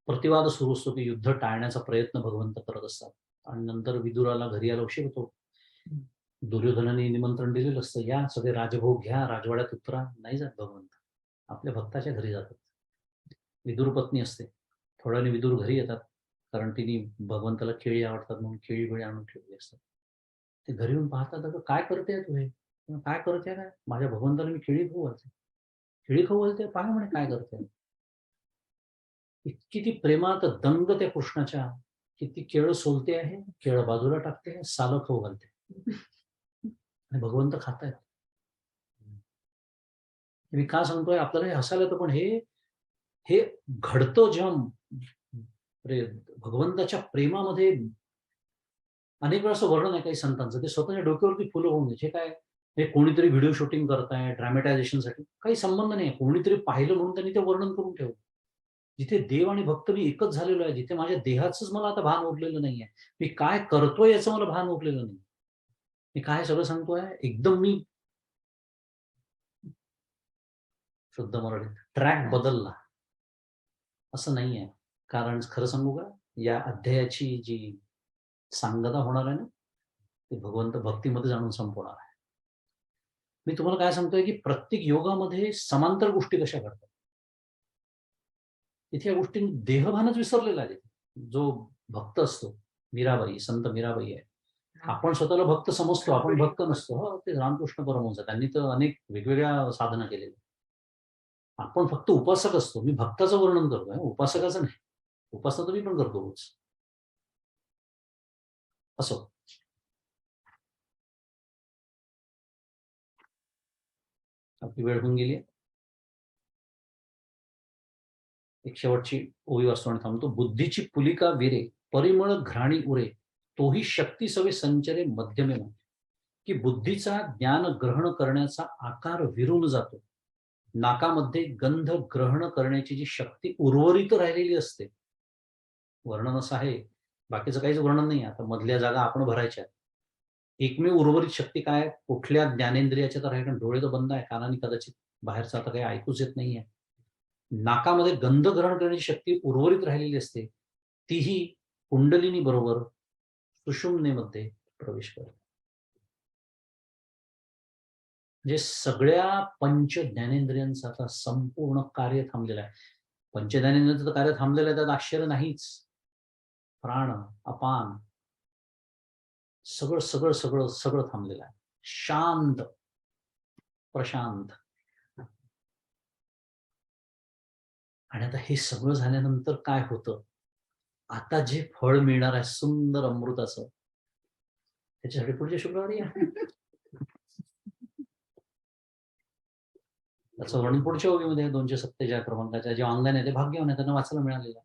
प्रतिवाद सुरू असतो की युद्ध टाळण्याचा प्रयत्न भगवंत करत असतात. आणि नंतर विदुराला घरी यायला उशीर होतो. दुर्योधनाने निमंत्रण दिलेलं असतं, या सगळे राजभोग घ्या, राजवाड्यात उतरा. नाही जात भगवंत, आपल्या भक्ताच्या घरी जातात. विदुर पत्नी असते. थोड्याने विदुर घरी येतात, कारण तिने भगवंताला केळी आवडतात म्हणून केळी बिळी आणून ठेवली असतात. ते घरी येऊन पाहतात, अगं काय करते तू हे? काय करते काय? माझ्या भगवंताला मी केळी खाऊ घालते. केळी खाऊ घालते, पाहा म्हणे काय करते. इतकी ती प्रेमात दंग त्या कृष्णाच्या, की ती केळं सोलते आहे, केळं बाजूला टाकते, सालं खाऊ घालते. आणि भगवंत खातायत. मी का सांगतोय आपल्याला हे हसायला येतं, पण हे घडतं जेव्हा भगवंताच्या प्रेमामध्ये. अनेक वेळा असं वर्णन आहे काही संतांचं, ते स्वतःच्या डोक्यावरती फुलं होऊन द्यायचे. काय हे कोणीतरी व्हिडिओ शूटिंग करताय ड्रॅमेटायझेशनसाठी, काही संबंध नाही. कोणीतरी पाहिलं म्हणून त्यांनी ते वर्णन करून ठेवलं. जिथे देव आणि भक्त मी एकच झालेलो आहे, जिथे माझ्या देहाचंच मला आता भान उरलेलं नाहीये, मी काय करतोय याचं मला भान उरलेलं नाही. मी काय सगळं सांगतोय एकदम मी शुद्ध मराठी ट्रॅक बदलला असं नाहीये. कारण खरं सांगू का, या अध्यायाची जी सांगता होणार आहे ना, ते भगवंत भक्तीमध्ये जाणून संपवणार आहे. मी तुम्हाला काय सांगतोय की प्रत्येक योगामध्ये समांतर गोष्टी कशा घडतात. इथे या गोष्टी देहभानच विसरलेला आहे. जो भक्त असतो, मीराबाई, संत मीराबाई आहे. आपण स्वतःला भक्त समजतो, आपण भक्त नसतो. हो, ते रामकृष्ण परमहंस, त्यांनी तर अनेक वेगवेगळ्या साधना केलेल्या. आपण फक्त उपासक असतो. मी भक्ताचं वर्णन करतोय, उपासकाचं नाही. उपासना तर मी पण करतो रोज. असो, आपली वेळ होऊन गेली. एक शेवटची ओवी वाचतो आणि थांबतो. बुद्धीची पुलिका विरे, परिमळ घ्राणी उरे, तोही शक्ती सवे संचरे मध्यमे. की बुद्धीचा ज्ञान ग्रहण करण्याचा आकार विरून जातो. नाकामध्ये गंध ग्रहण करण्याची जी शक्ती उर्वरित राहिलेली असते. वर्णन असं आहे, बाकीचं काहीच वर्णन नाही. आता मधल्या जागा आपण भरायच्या. एकमेव उर्वरित शक्ती काय? कुठल्या ज्ञानेंद्रियाच्या तर आहे, कारण डोळे तर बंद आहे, कानाने कदाचित बाहेरचं आता काही ऐकूच येत नाहीये. नाकामध्ये गंध ग्रहण करण्याची शक्ती उर्वरित राहिलेली असते. तीही कुंडलिनी बरोबर सुषुम्नेमध्ये प्रवेश करते. म्हणजे सगळ्या पंच ज्ञानेंद्रियांचं आता संपूर्ण कार्य थांबलेलं आहे. पंच ज्ञानेंद्रियांचं तर कार्य थांबलेलं आहे, त्यात आश्चर्य नाहीच. प्राण, अपान, सगळं सगळं सगळं सगळं थांबलेलं आहे. शांत, प्रशांत. आणि आता हे सगळं झाल्यानंतर काय होतं? आता जे फळ मिळणार आहे सुंदर अमृताचं, त्याच्यासाठी पुढच्या शुक्रवारी या. त्याचं वर्णन पुढच्या ओवीमध्ये 247 क्रमांकाच्या जे ऑनलाईन आहे ते भाग्यवान आहे, त्यांना वाचायला मिळालेलं.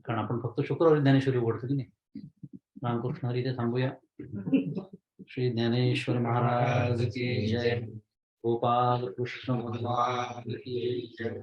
कारण आपण फक्त शुक्रवारी ज्ञानेश्वरी उघडतो की नाही. रामकृष्ण हरी, इथे थांबूया. श्री ज्ञानेश्वर महाराज की जय. गोपाल कृष्ण भगवान की जय.